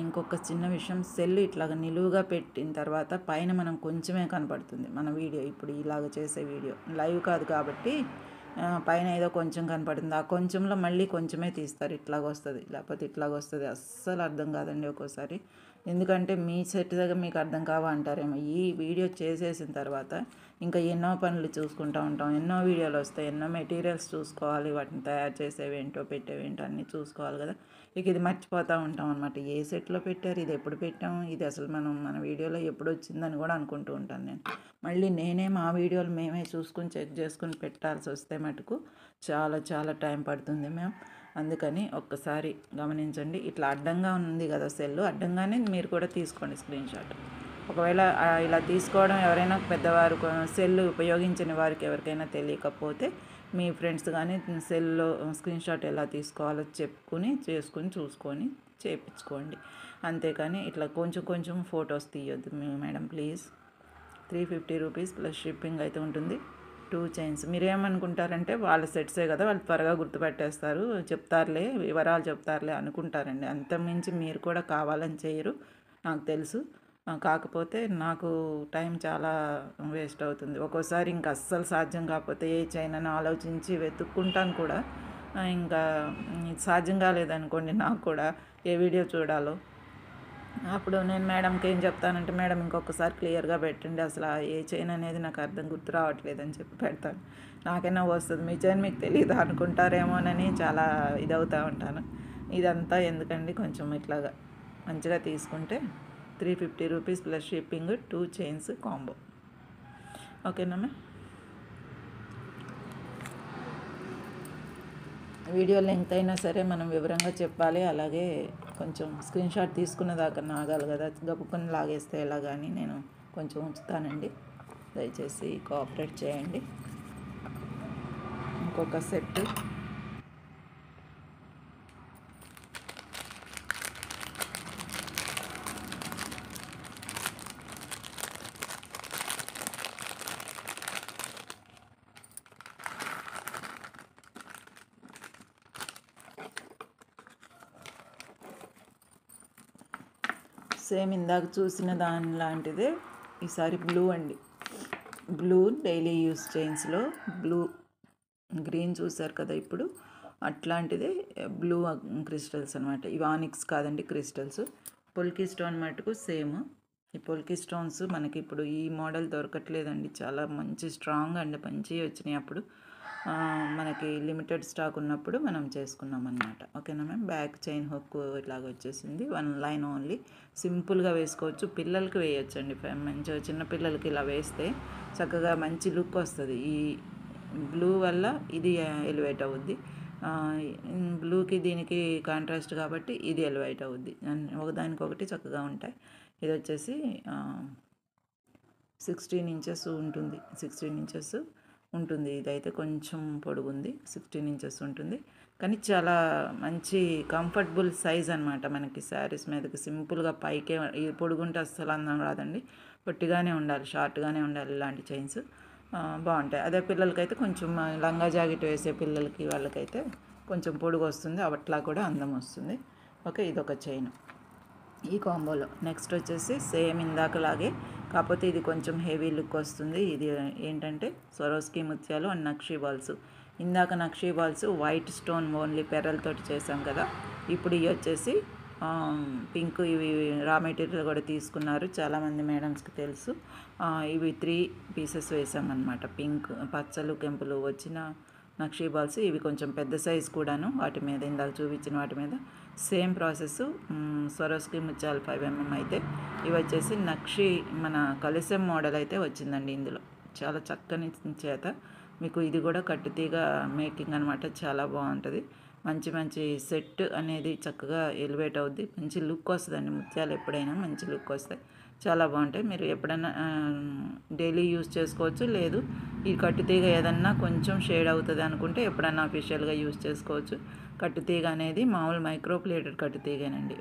ఇంకొక చిన్న విషయం, సెల్ ఇట్లాగ నిలువుగా పెట్టిన తర్వాత పైన మనం కొంచెమే కనపడుతుంది మన వీడియో. ఇప్పుడు ఇలాగ చేసే వీడియో లైవ్ కాదు కాబట్టి పైన ఏదో కొంచెం కనపడుతుంది. ఆ కొంచెంలో మళ్ళీ కొంచెమే తీస్తారు, ఇట్లాగ వస్తుంది, లేకపోతే ఇట్లాగ వస్తుంది. అస్సలు అర్థం కాదండి ఒక్కోసారి. ఎందుకంటే మీ సెట్ దగ్గర మీకు అర్థం కావా అంటారేమో. ఈ వీడియో చేసేసిన తర్వాత ఇంకా ఎన్నో పనులు చూసుకుంటూ ఉంటాం, ఎన్నో వీడియోలు వస్తాయి, ఎన్నో మెటీరియల్స్ చూసుకోవాలి, వాటిని తయారు చేసేవేంటో పెట్టేవేంటో అన్నీ చూసుకోవాలి కదా. ఇక ఇది మర్చిపోతూ ఉంటాం అనమాట. ఏ సెట్లో పెట్టారు, ఇది ఎప్పుడు పెట్టాము, ఇది అసలు మన వీడియోలో ఎప్పుడు వచ్చిందని కూడా అనుకుంటూ ఉంటాను నేను. మళ్ళీ నేనే మా వీడియోలు మేమే చూసుకుని చెక్ చేసుకుని పెట్టాల్సి వస్తే మటుకు చాలా చాలా టైం పడుతుంది మ్యామ్. అందుకని ఒక్కసారి గమనించండి. ఇట్లా అడ్డంగా ఉంది కదా సెల్, అడ్డంగానే మీరు కూడా తీసుకోండి స్క్రీన్ షాట్. ఒకవేళ ఇలా తీసుకోవడం ఎవరైనా పెద్దవారు సెల్ ఉపయోగించని వారికి ఎవరికైనా తెలియకపోతే మీ ఫ్రెండ్స్ కానీ సెల్లో స్క్రీన్ షాట్ ఎలా తీసుకోవాలో చేసుకుని చూసుకొని చేయించుకోండి. అంతేకాని ఇట్లా కొంచెం కొంచెం ఫొటోస్ తీయొద్దు madam please. 350 rupees plus shipping అయితే ఉంటుంది. 2 చైన్స్. మీరేమనుకుంటారంటే వాళ్ళ సెట్సే కదా, వాళ్ళు త్వరగా గుర్తుపెట్టేస్తారు, చెప్తారులే వివరాలు చెప్తారులే అనుకుంటారండి. అంతకుమించి మీరు కూడా కావాలని చేయరు నాకు తెలుసు. కాకపోతే నాకు టైం చాలా వేస్ట్ అవుతుంది ఒక్కోసారి. ఇంకా అస్సలు సాధ్యం కాకపోతే ఏ చైన్ అని ఆలోచించి వెతుక్కుంటాను కూడా. ఇంకా సాధ్యం కాలేదనుకోండి నాకు కూడా ఏ వీడియో చూడాలో. అప్పుడు నేను మేడంకి ఏం చెప్తానంటే, మేడం ఇంకొకసారి క్లియర్గా పెట్టండి, అసలు ఏ చైన్ అనేది నాకు అర్థం గుర్తు రావట్లేదని చెప్పి పెడతాను. నాకైనా వస్తుంది, మీ చైన్ మీకు తెలియదు అనుకుంటారేమోనని చాలా ఇదవుతూ ఉంటాను. ఇదంతా ఎందుకండి, కొంచెం ఇట్లాగా మంచిగా తీసుకుంటే 350 rupees plus shipping, 2 chains combo. ఓకేనా మ్యామ్. వీడియో లెంగ్త్ అయినా సరే మనం వివరంగా చెప్పాలి. అలాగే కొంచెం స్క్రీన్ షాట్ తీసుకున్న దాకా ఆగాలి కదా, గబుక్కుని లాగేస్తే ఎలాగని నేను కొంచెం ఉంచుతానండి. దయచేసి కోఆపరేట్ చేయండి. ఇంకొక సెట్ సేమ్ ఇందాక చూసిన దాని లాంటిదే, ఈసారి బ్లూ అండి. బ్లూ డైలీ యూస్ చైన్స్లో బ్లూ, గ్రీన్ చూసారు కదా ఇప్పుడు, అట్లాంటిదే బ్లూ క్రిస్టల్స్ అనమాట. ఇవి ఆనిక్స్ కాదండి, క్రిస్టల్స్. పొల్కీ స్టోన్ మటుకు సేమ్. ఈ పొల్కీ స్టోన్స్ మనకి ఇప్పుడు ఈ మోడల్ దొరకట్లేదండి. చాలా మంచి స్ట్రాంగ్ అండ్ మంచివి వచ్చినాయి అప్పుడు. మనకి లిమిటెడ్ స్టాక్ ఉన్నప్పుడు మనం చేసుకున్నాం అన్నమాట. ఓకేనా మ్యామ్. బ్యాక్ చైన్ హుక్ ఇట్లాగ వచ్చేసింది, 1 లైన్ ఓన్లీ. సింపుల్గా వేసుకోవచ్చు, పిల్లలకి వేయచ్చండి. మంచిగా చిన్నపిల్లలకి ఇలా వేస్తే చక్కగా మంచి లుక్ వస్తుంది. ఈ బ్లూ వల్ల ఇది ఎలివేట్ అవుద్ది, బ్లూకి దీనికి కాంట్రాస్ట్ కాబట్టి ఇది ఎలివేట్ అవుద్ది. ఒకదానికొకటి చక్కగా ఉంటాయి. ఇది వచ్చేసి 16 ఇంచెస్ ఉంటుంది, 16 ఇంచెస్ ఉంటుంది. ఇదైతే కొంచెం పొడుగుంది, 16 ఇంచెస్ ఉంటుంది. కానీ చాలా మంచి కంఫర్టబుల్ సైజ్ అనమాట. మనకి శారీస్ మీదకి సింపుల్గా పైకే, ఇది పొడుగుంటే అస్సలు అందం రాదండి, పొట్టిగానే ఉండాలి, షార్ట్గానే ఉండాలి. ఇలాంటి చైన్స్ బాగుంటాయి. అదే పిల్లలకైతే కొంచెం లంగా జాకెట్ వేసే పిల్లలకి వాళ్ళకైతే కొంచెం పొడుగు వస్తుంది, అట్లా కూడా అందం వస్తుంది. ఓకే, ఇదొక చైన్ ఈ కాంబోలో. నెక్స్ట్ వచ్చేసి సేమ్ ఇందాకలాగే, కాకపోతే ఇది కొంచెం హెవీ లుక్ వస్తుంది. ఇది ఏంటంటే స్వరోస్కి ముత్యాలు అండ్ నక్షీ బాల్స్. ఇందాక నక్షీ బాల్స్ వైట్ స్టోన్ ఓన్లీ పెరల్తోటి చేసాం కదా, ఇప్పుడు ఇవి వచ్చేసి పింక్. ఇవి రా మెటీరియల్ కూడా తీసుకున్నారు చాలామంది మేడమ్స్కి తెలుసు. ఇవి 3 పీసెస్ వేసామన్నమాట. పింక్, పచ్చలు, కెంపులు వచ్చిన నక్షీ బాల్స్. ఇవి కొంచెం పెద్ద సైజు కూడాను. వాటి మీద ఇందాక చూపించిన వాటి మీద సేమ్ ప్రాసెస్. స్వరోస్కి ముత్యాలు 5mm అయితే, ఇవి వచ్చేసి నక్షి మన కలిసెం మోడల్ అయితే వచ్చిందండి. ఇందులో చాలా చక్కని చేత మీకు ఇది కూడా కట్టుతీగ మేకింగ్ అనమాట. చాలా బాగుంటుంది. మంచి మంచి సెట్ అనేది చక్కగా ఎలివేట్ అవుద్ది, మంచి లుక్ వస్తుందండి. ముత్యాలు ఎప్పుడైనా మంచి లుక్ వస్తాయి. చాలా బాగుంటాయి. మీరు ఎప్పుడైనా డైలీ యూజ్ చేసుకోవచ్చు. లేదు ఈ కట్టుతీగ ఏదన్నా కొంచెం షేడ్ అవుతుంది అనుకుంటే ఎప్పుడన్నా అఫీషియల్గా యూజ్ చేసుకోవచ్చు. కట్టుతీగ అనేది మామూలు మైక్రోప్లేటెడ్ కట్టుతీగేనండి.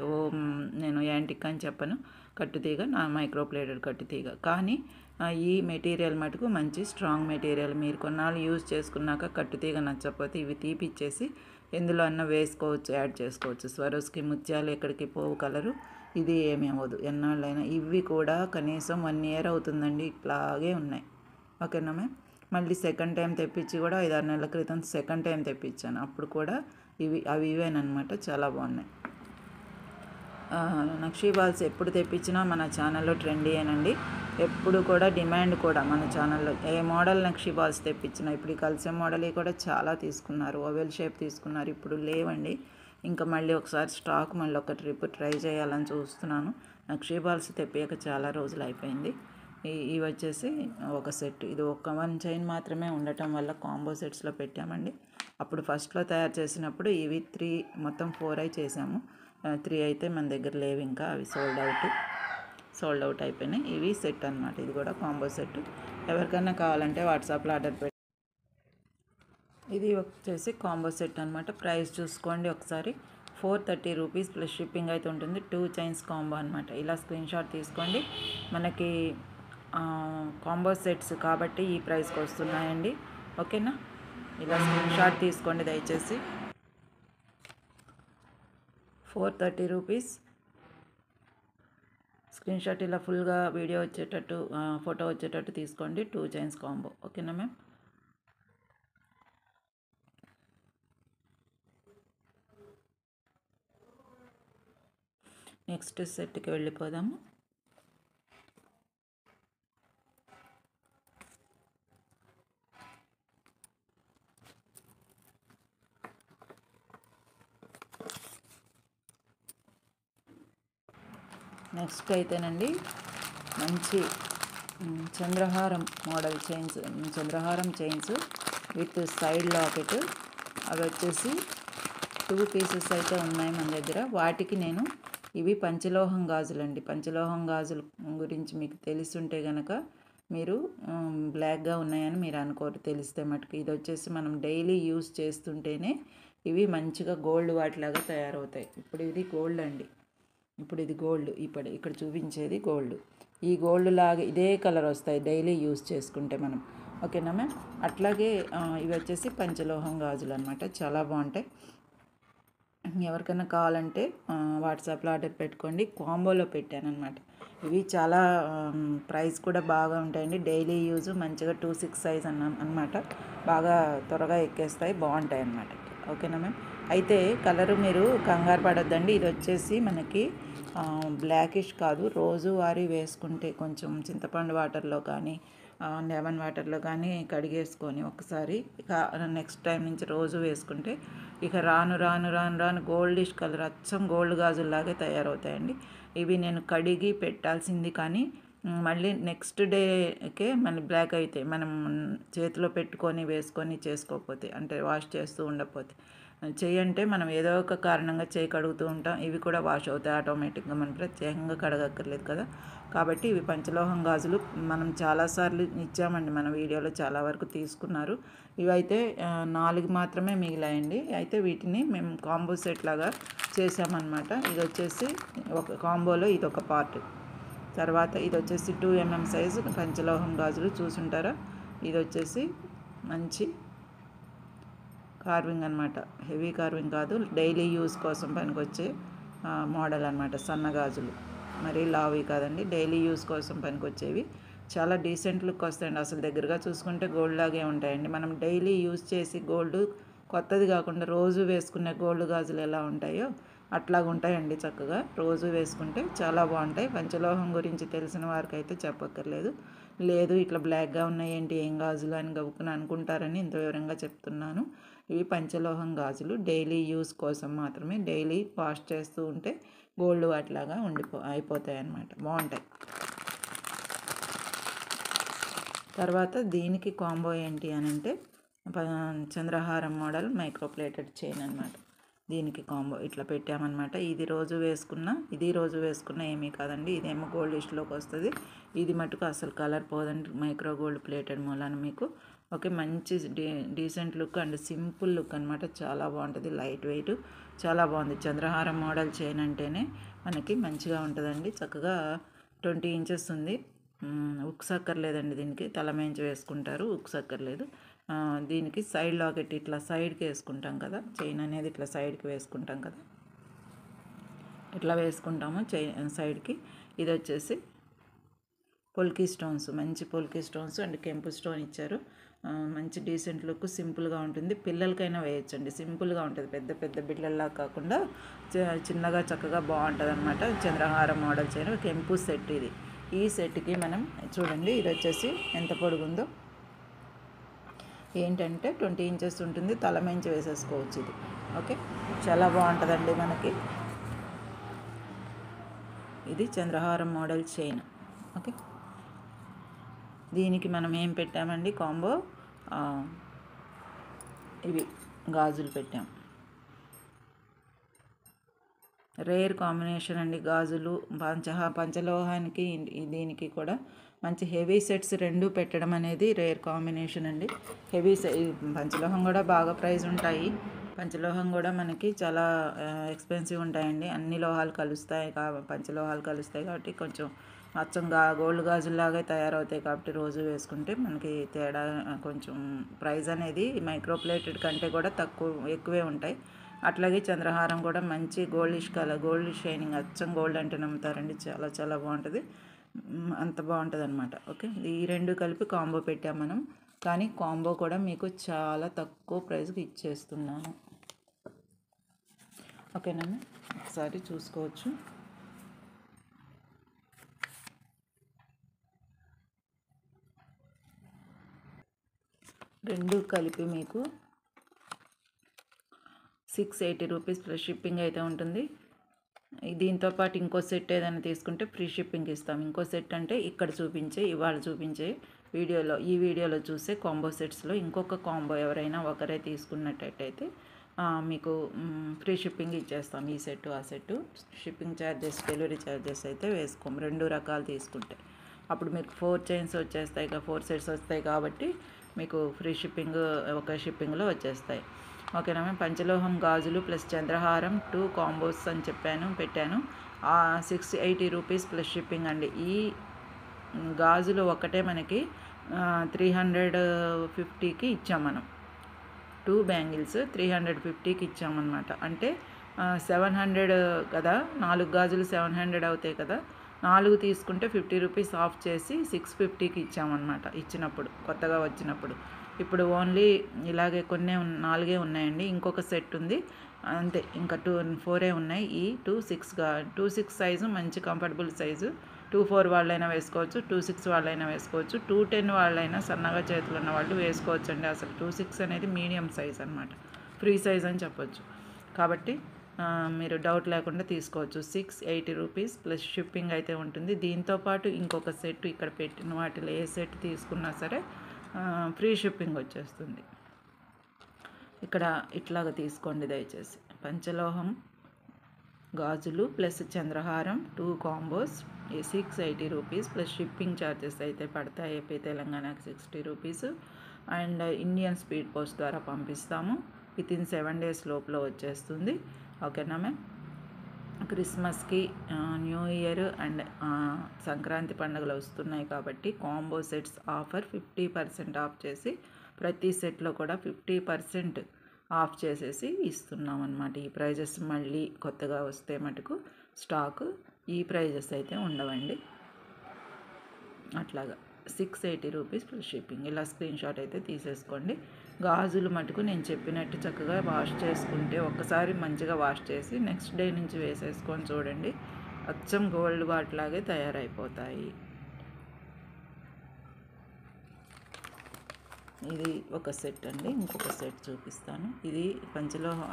నేను యాంటిక్ అని చెప్పను. కట్టుతీగ నా మైక్రోప్లేటెడ్ కట్టుతీగ. కానీ ఈ మెటీరియల్ మటుకు మంచి స్ట్రాంగ్ మెటీరియల్. మీరు కొన్నాళ్ళు యూజ్ చేసుకున్నాక కట్టుతీగ నచ్చకపోతే ఇవి తీపిచ్చేసి ఎందులో అన్న వేసుకోవచ్చు, యాడ్ చేసుకోవచ్చు. స్వరోస్కి ముత్యాలు ఎక్కడికి పోవు కలరు. ఇది ఏమీ అవ్వదు ఎన్నాళ్ళైనా. ఇవి కూడా కనీసం 1 ఇయర్ అవుతుందండి, ఇట్లాగే ఉన్నాయి. ఓకేనా మ్యామ్. మళ్ళీ సెకండ్ టైం తెప్పించి కూడా 5-6 నెలల క్రితం సెకండ్ టైం తెప్పించాను. అప్పుడు కూడా ఇవేనమాట. చాలా బాగున్నాయి. నక్షీ బాల్స్ ఎప్పుడు తెప్పించినా మన ఛానల్లో ట్రెండీయేనండి. ఎప్పుడు కూడా డిమాండ్ కూడా మన ఛానల్లో ఏ మోడల్ నక్షీ బాల్స్ తెప్పించినా. ఇప్పుడు ఈ కల్సియం మోడల్ కూడా చాలా తీసుకున్నారు, ఓవెల్ షేప్ తీసుకున్నారు. ఇప్పుడు లేవండి. ఇంకా మళ్ళీ ఒకసారి స్టాక్ మళ్ళీ ఒక ట్రిప్ ట్రై చేయాలని చూస్తున్నాను. నక్షీ బాల్స్ తెప్పియక చాలా రోజులు అయిపోయింది. ఇవి వచ్చేసి ఒక సెట్. ఇది ఒక 1 చైన్ మాత్రమే ఉండటం వల్ల కాంబో సెట్స్లో పెట్టామండి. అప్పుడు ఫస్ట్లో తయారు చేసినప్పుడు ఇవి 3 మొత్తం 4 చేసాము. 3 అయితే మన దగ్గర లేవు ఇంకా. అవి సోల్డ్ అవుట్ అయిపోయినాయి. ఇవి సెట్ అనమాట. ఇది కూడా కాంబో సెట్. ఎవరికైనా కావాలంటే వాట్సాప్లో ఆర్డర్ పెట్టి. ఇది వచ్చేసి కాంబో సెట్ అనమాట. ప్రైస్ చూసుకోండి ఒకసారి. 430 రూపీస్ ప్లస్ షిప్పింగ్ అయితే ఉంటుంది. 2 చైన్స్ కాంబో అనమాట. ఇలా స్క్రీన్ షాట్ తీసుకోండి. మనకి కాంబో సెట్స్ కాబట్టి ఈ ప్రైస్కి వస్తున్నాయండి. ఓకేనా. ఇలా స్క్రీన్ షాట్ తీసుకోండి దయచేసి. 430 రూపీస్. స్క్రీన్ షాట్ ఇలా ఫుల్గా వీడియో వచ్చేటట్టు, ఫోటో వచ్చేటట్టు తీసుకోండి. 2 చైన్స్ కాంబో. ఓకేనా మ్యామ్. నెక్స్ట్ సెట్కి వెళ్ళిపోదాము. నెక్స్ట్ అయితేనండి మంచి చంద్రహారం మోడల్ చైన్స్, చంద్రహారం చైన్స్ విత్ సైడ్ లాకెట్. అవి వచ్చేసి 2 పీసెస్ అయితే ఉన్నాయి మన దగ్గర. వాటికి నేను ఇవి పంచలోహం గాజులండి. పంచలోహం గాజుల గురించి మీకు తెలుసుంటే కనుక మీరు బ్లాక్గా ఉన్నాయని మీరు అనుకోరు. తెలిస్తే మటుకు ఇది వచ్చేసి మనం డైలీ యూస్ చేస్తుంటేనే ఇవి మంచిగా గోల్డ్ వాటిలాగా తయారవుతాయి. ఇప్పుడు ఇది గోల్డ్ అండి. ఇప్పుడు ఇది గోల్డ్. ఇక్కడ చూపించేది గోల్డ్. ఈ గోల్డ్ లాగా ఇదే కలర్ వస్తాయి డైలీ యూస్ చేసుకుంటే మనం. ఓకేనా మ్యామ్. అట్లాగే ఇవి వచ్చేసి పంచలోహం గాజులు అనమాట. చాలా బాగుంటాయి. ఎవరికైనా కావాలంటే వాట్సాప్లో ఆర్డర్ పెట్టుకోండి. కాంబోలో పెట్టానమాట. ఇవి చాలా ప్రైస్ కూడా బాగా ఉంటాయండి. డైలీ యూజ్ మంచిగా 2-6 సైజ్ అన్నమాట. బాగా త్వరగా ఎక్కేస్తాయి, బాగుంటాయి అన్నమాట. ఓకేనా మ్యామ్. అయితే కలరు మీరు కంగారు పడొద్దండి. ఇది వచ్చేసి మనకి బ్లాకిష్ కాదు. రోజువారీ వేసుకుంటే కొంచెం చింతపండు వాటర్లో కానీ లెమన్ వాటర్లో కానీ కడిగేసుకొని ఒకసారి ఇక నెక్స్ట్ టైం నుంచి రోజు వేసుకుంటే ఇక రాను రాను రాను రాను గోల్డిష్ కలర్ అచ్చం గోల్డ్ గాజుల్లాగే తయారవుతాయండి. ఇవి నేను కడిగి పెట్టాల్సింది కానీ మళ్ళీ నెక్స్ట్ డేకే మళ్ళీ బ్లాక్ అయితే మనం చేతిలో పెట్టుకొని వేసుకొని చేసుకోకపోతే, అంటే వాష్ చేస్తూ ఉండకపోతే, చేయంటే మనం ఏదో ఒక కారణంగా చేయి కడుగుతూ ఉంటాం. ఇవి కూడా వాష్ అవుతాయి ఆటోమేటిక్గా, మనం ప్రత్యేకంగా కడగక్కర్లేదు కదా. కాబట్టి ఇవి పంచలోహం గాజులు మనం చాలాసార్లు ఇచ్చామండి, మన వీడియోలో చాలా వరకు తీసుకున్నారు. ఇవైతే 4 మాత్రమే మిగిలాయండి. అయితే వీటిని మేము కాంబో సెట్ లాగా చేసామన్నమాట. ఇది వచ్చేసి ఒక కాంబోలో ఇదొక పార్ట్. తర్వాత ఇది వచ్చేసి 2 mm సైజు పంచలోహం గాజులు చూసుంటారా. ఇది వచ్చేసి మంచి కార్వింగ్ అనమాట. హెవీ కార్వింగ్ కాదు, డైలీ యూస్ కోసం పనికొచ్చే మోడల్ అనమాట. సన్న గాజులు, మరీ లావి కాదండి, డైలీ యూస్ కోసం పనికొచ్చేవి. చాలా డీసెంట్ లుక్ వస్తాయండి. అసలు దగ్గరగా చూసుకుంటే గోల్డ్ లాగే ఉంటాయండి. మనం డైలీ యూస్ చేసి గోల్డ్ కొత్తది కాకుండా రోజు వేసుకునే గోల్డ్ గాజులు ఎలా ఉంటాయో అట్లాగా ఉంటాయండి. చక్కగా రోజు వేసుకుంటే చాలా బాగుంటాయి. పంచలోహం గురించి తెలిసిన వారికి అయితే చెప్పక్కర్లేదు. లేదు ఇట్లా బ్లాక్గా ఉన్నాయి ఏంటి ఏం గాజులు అని గబుక్కుని అనుకుంటారని ఇంత వివరంగా చెప్తున్నాను. ఇవి పంచలోహం గాజులు డైలీ యూస్ కోసం మాత్రమే. డైలీ వాష్ చేస్తూ ఉంటే గోల్డ్ వాటిలాగా అయిపోతాయి అన్నమాట. బాగుంటాయి. తర్వాత దీనికి కాంబో ఏంటి అని అంటే చంద్రహారం మోడల్ మైక్రోప్లేటెడ్ చైన్ అనమాట. దీనికి కాంబో ఇట్లా పెట్టామన్నమాట. ఇది రోజు వేసుకున్న ఏమీ కాదండి. ఇదేమో గోల్డ్ లిస్ట్లోకి వస్తుంది. ఇది మటుకు అసలు కలర్ పోదండి, మైక్రో గోల్డ్ ప్లేటెడ్ మూలాన మీకు. ఓకే, మంచి decent look and simple look అనమాట. చాలా బాగుంటుంది, లైట్ వెయిట్, చాలా బాగుంది. చంద్రహారం మోడల్ చైన్ అంటేనే మనకి మంచిగా ఉంటుందండి. చక్కగా 20 ఇంచెస్ ఉంది. ఉక్స్ అక్కర్లేదండి, దీనికి తలమేంచి వేసుకుంటారు, ఉక్స్ అక్కర్లేదు. దీనికి సైడ్ లాకెట్ ఇట్లా సైడ్కి వేసుకుంటాం కదా, చైన్ అనేది ఇట్లా సైడ్కి వేసుకుంటాం కదా, ఇట్లా వేసుకుంటాము సైడ్కి. ఇది వచ్చేసి పొల్కీ స్టోన్స్, మంచి పొల్కీ స్టోన్స్ అండ్ కెంపు స్టోన్ ఇచ్చారు. మంచి డీసెంట్ లుక్, సింపుల్గా ఉంటుంది. పిల్లలకైనా వేయచ్చండి, సింపుల్గా ఉంటుంది. పెద్ద పెద్ద బిళ్ళల్లా కాకుండా చిన్నగా చక్కగా బాగుంటుంది అనమాట. చంద్రహారం మోడల్ చైన్ కెంపు సెట్ ఇది. ఈ సెట్కి మనం చూడండి, ఇది వచ్చేసి ఎంత పొడుగుందో ఏంటంటే 20 ఇంచెస్ ఉంటుంది. తలమెంచి వేసేసుకోవచ్చు ఇది. ఓకే, చాలా బాగుంటుందండి మనకి. ఇది చంద్రహారం మోడల్ చైన్. ఓకే, దీనికి మనం ఏం పెట్టామండి కాంబో, ఇవి గాజులు పెట్టాం. రేర్ కాంబినేషన్ అండి గాజులు. పంచలోహానికి దీనికి కూడా మంచి హెవీ సెట్స్ రెండు పెట్టడం అనేది రేర్ కాంబినేషన్ అండి. పంచలోహం కూడా బాగా ప్రైస్ ఉంటాయి. పంచలోహం కూడా మనకి చాలా ఎక్స్పెన్సివ్ ఉంటాయండి. అన్ని లోహాలు కలుస్తాయి, పంచలోహాలు కలుస్తాయి కాబట్టి కొంచెం అచ్చంగా గోల్డ్ గాజుల్లాగా తయారవుతాయి కాబట్టి రోజు వేసుకుంటే మనకి తేడా కొంచెం ప్రైస్ అనేది మైక్రో ప్లేటెడ్ కంటే కూడా ఎక్కువే ఉంటాయి. అట్లాగే చంద్రహారం కూడా మంచి గోల్డిష్ కలర్, గోల్డ్ షైనింగ్, అచ్చం గోల్డ్ అంటే నమ్ముతారండి. చాలా చాలా బాగుంటుంది, అంత బాగుంటుంది అనమాట. ఓకే, ఈ రెండు కలిపి కాంబో పెట్టాం మనం. కానీ కాంబో కూడా మీకు చాలా తక్కువ ప్రైస్కి ఇచ్చేస్తున్నాను. ఓకేనా, ఒకసారి చూసుకోవచ్చు. రెండు కలిపి మీకు 680 రూపీస్ ప్లస్ షిప్పింగ్ అయితే ఉంటుంది. దీంతోపాటు ఇంకో సెట్ ఏదైనా తీసుకుంటే ఫ్రీ షిప్పింగ్ ఇస్తాం. ఇంకో సెట్ అంటే ఇక్కడ ఇవాళ చూపించే ఈ వీడియోలో చూసే కాంబో సెట్స్లో ఇంకొక కాంబో ఎవరైనా ఒకరే తీసుకున్నట్టయితే మీకు ఫ్రీ షిప్పింగ్ ఇచ్చేస్తాం. ఈ సెట్ ఆ set shipping charges, delivery charges అయితే వేసుకోం. 2 రకాలు తీసుకుంటే అప్పుడు మీకు 4 చైన్స్ వచ్చేస్తాయి, 4 సెట్స్ వస్తాయి కాబట్టి మీకు ఫ్రీ షిప్పింగ్ ఒక షిప్పింగ్లో వచ్చేస్తాయి. ఓకేనా, పంచలోహం గాజులు ప్లస్ చంద్రహారం 2 కాంబోస్ అని పెట్టాను. 680 రూపీస్ ప్లస్ షిప్పింగ్ అండి. ఈ గాజులు ఒకటే మనకి 350కి ఇచ్చాం మనం. 2 బ్యాంగిల్స్ 350కి ఇచ్చామన్నమాట. అంటే 700 కదా, 4 గాజులు 700 అవుతాయి కదా, 4 తీసుకుంటే 50 రూపీస్ ఆఫ్ చేసి 650కి ఇచ్చామన్నమాట. ఇచ్చినప్పుడు కొత్తగా వచ్చినప్పుడు. ఇప్పుడు ఓన్లీ ఇలాగే 4 ఉన్నాయండి. ఇంకొక సెట్ ఉంది అంతే, ఇంకా 4 ఉన్నాయి. ఈ 2 6 సైజు మంచి కంఫర్టబుల్ సైజు. 2 4 వాళ్ళైనా వేసుకోవచ్చు, 2 6 వాళ్ళైనా వేసుకోవచ్చు, 2 10 వాళ్ళైనా సన్నగా చేతులు ఉన్న వాళ్ళు వేసుకోవచ్చు అండి. అసలు 2 6 అనేది మీడియం సైజ్ అనమాట, ఫ్రీ సైజ్ అని చెప్పొచ్చు. కాబట్టి మీరు డౌట్ లేకుండా తీసుకోవచ్చు. 680 రూపీస్ ప్లస్ షిప్పింగ్ అయితే ఉంటుంది. దీంతోపాటు ఇంకొక సెట్ ఇక్కడ పెట్టిన వాటిలో ఏ సెట్ తీసుకున్నా సరే ఫ్రీ షిప్పింగ్ వచ్చేస్తుంది. ఇక్కడ ఇట్లాగా తీసుకోండి దయచేసి. పంచలోహం గాజులు ప్లస్ చంద్రహారం 2 combos 680 rupees plus shipping charges అయితే పడతాయి. ఏపీ తెలంగాణకి 60 rupees and Indian speed post ద్వారా పంపిస్తాము. వితిన్ 7 days లోపల వచ్చేస్తుంది. ఓకేనా మ్యామ్. క్రిస్మస్కి, న్యూ ఇయర్ అండ్ సంక్రాంతి పండుగలు వస్తున్నాయి కాబట్టి కాంబో సెట్స్ ఆఫర్ 50% ఆఫ్ చేసి ప్రతి సెట్లో కూడా 50% ఆఫ్ చేసేసి ఇస్తున్నాం అన్నమాట. ఈ ప్రైజెస్ మళ్ళీ కొత్తగా వస్తే మటుకు స్టాక్ ఈ ప్రైజెస్ అయితే ఉండవండి. అట్లాగా 680 రూపీస్ ప్లస్ షిప్పింగ్. ఇలా స్క్రీన్ షాట్ అయితే తీసేసుకోండి. గాజులు మటుకు నేను చెప్పినట్టు చక్కగా వాష్ చేసుకుంటే, ఒక్కసారి మంచిగా వాష్ చేసి నెక్స్ట్ డే నుంచి వేసేసుకొని చూడండి, అచ్చం గోల్డ్ వాటిలాగే తయారైపోతాయి. ఇది ఒక సెట్ అండి. ఇంకొక సెట్ చూపిస్తాను. ఇది పంచలోహం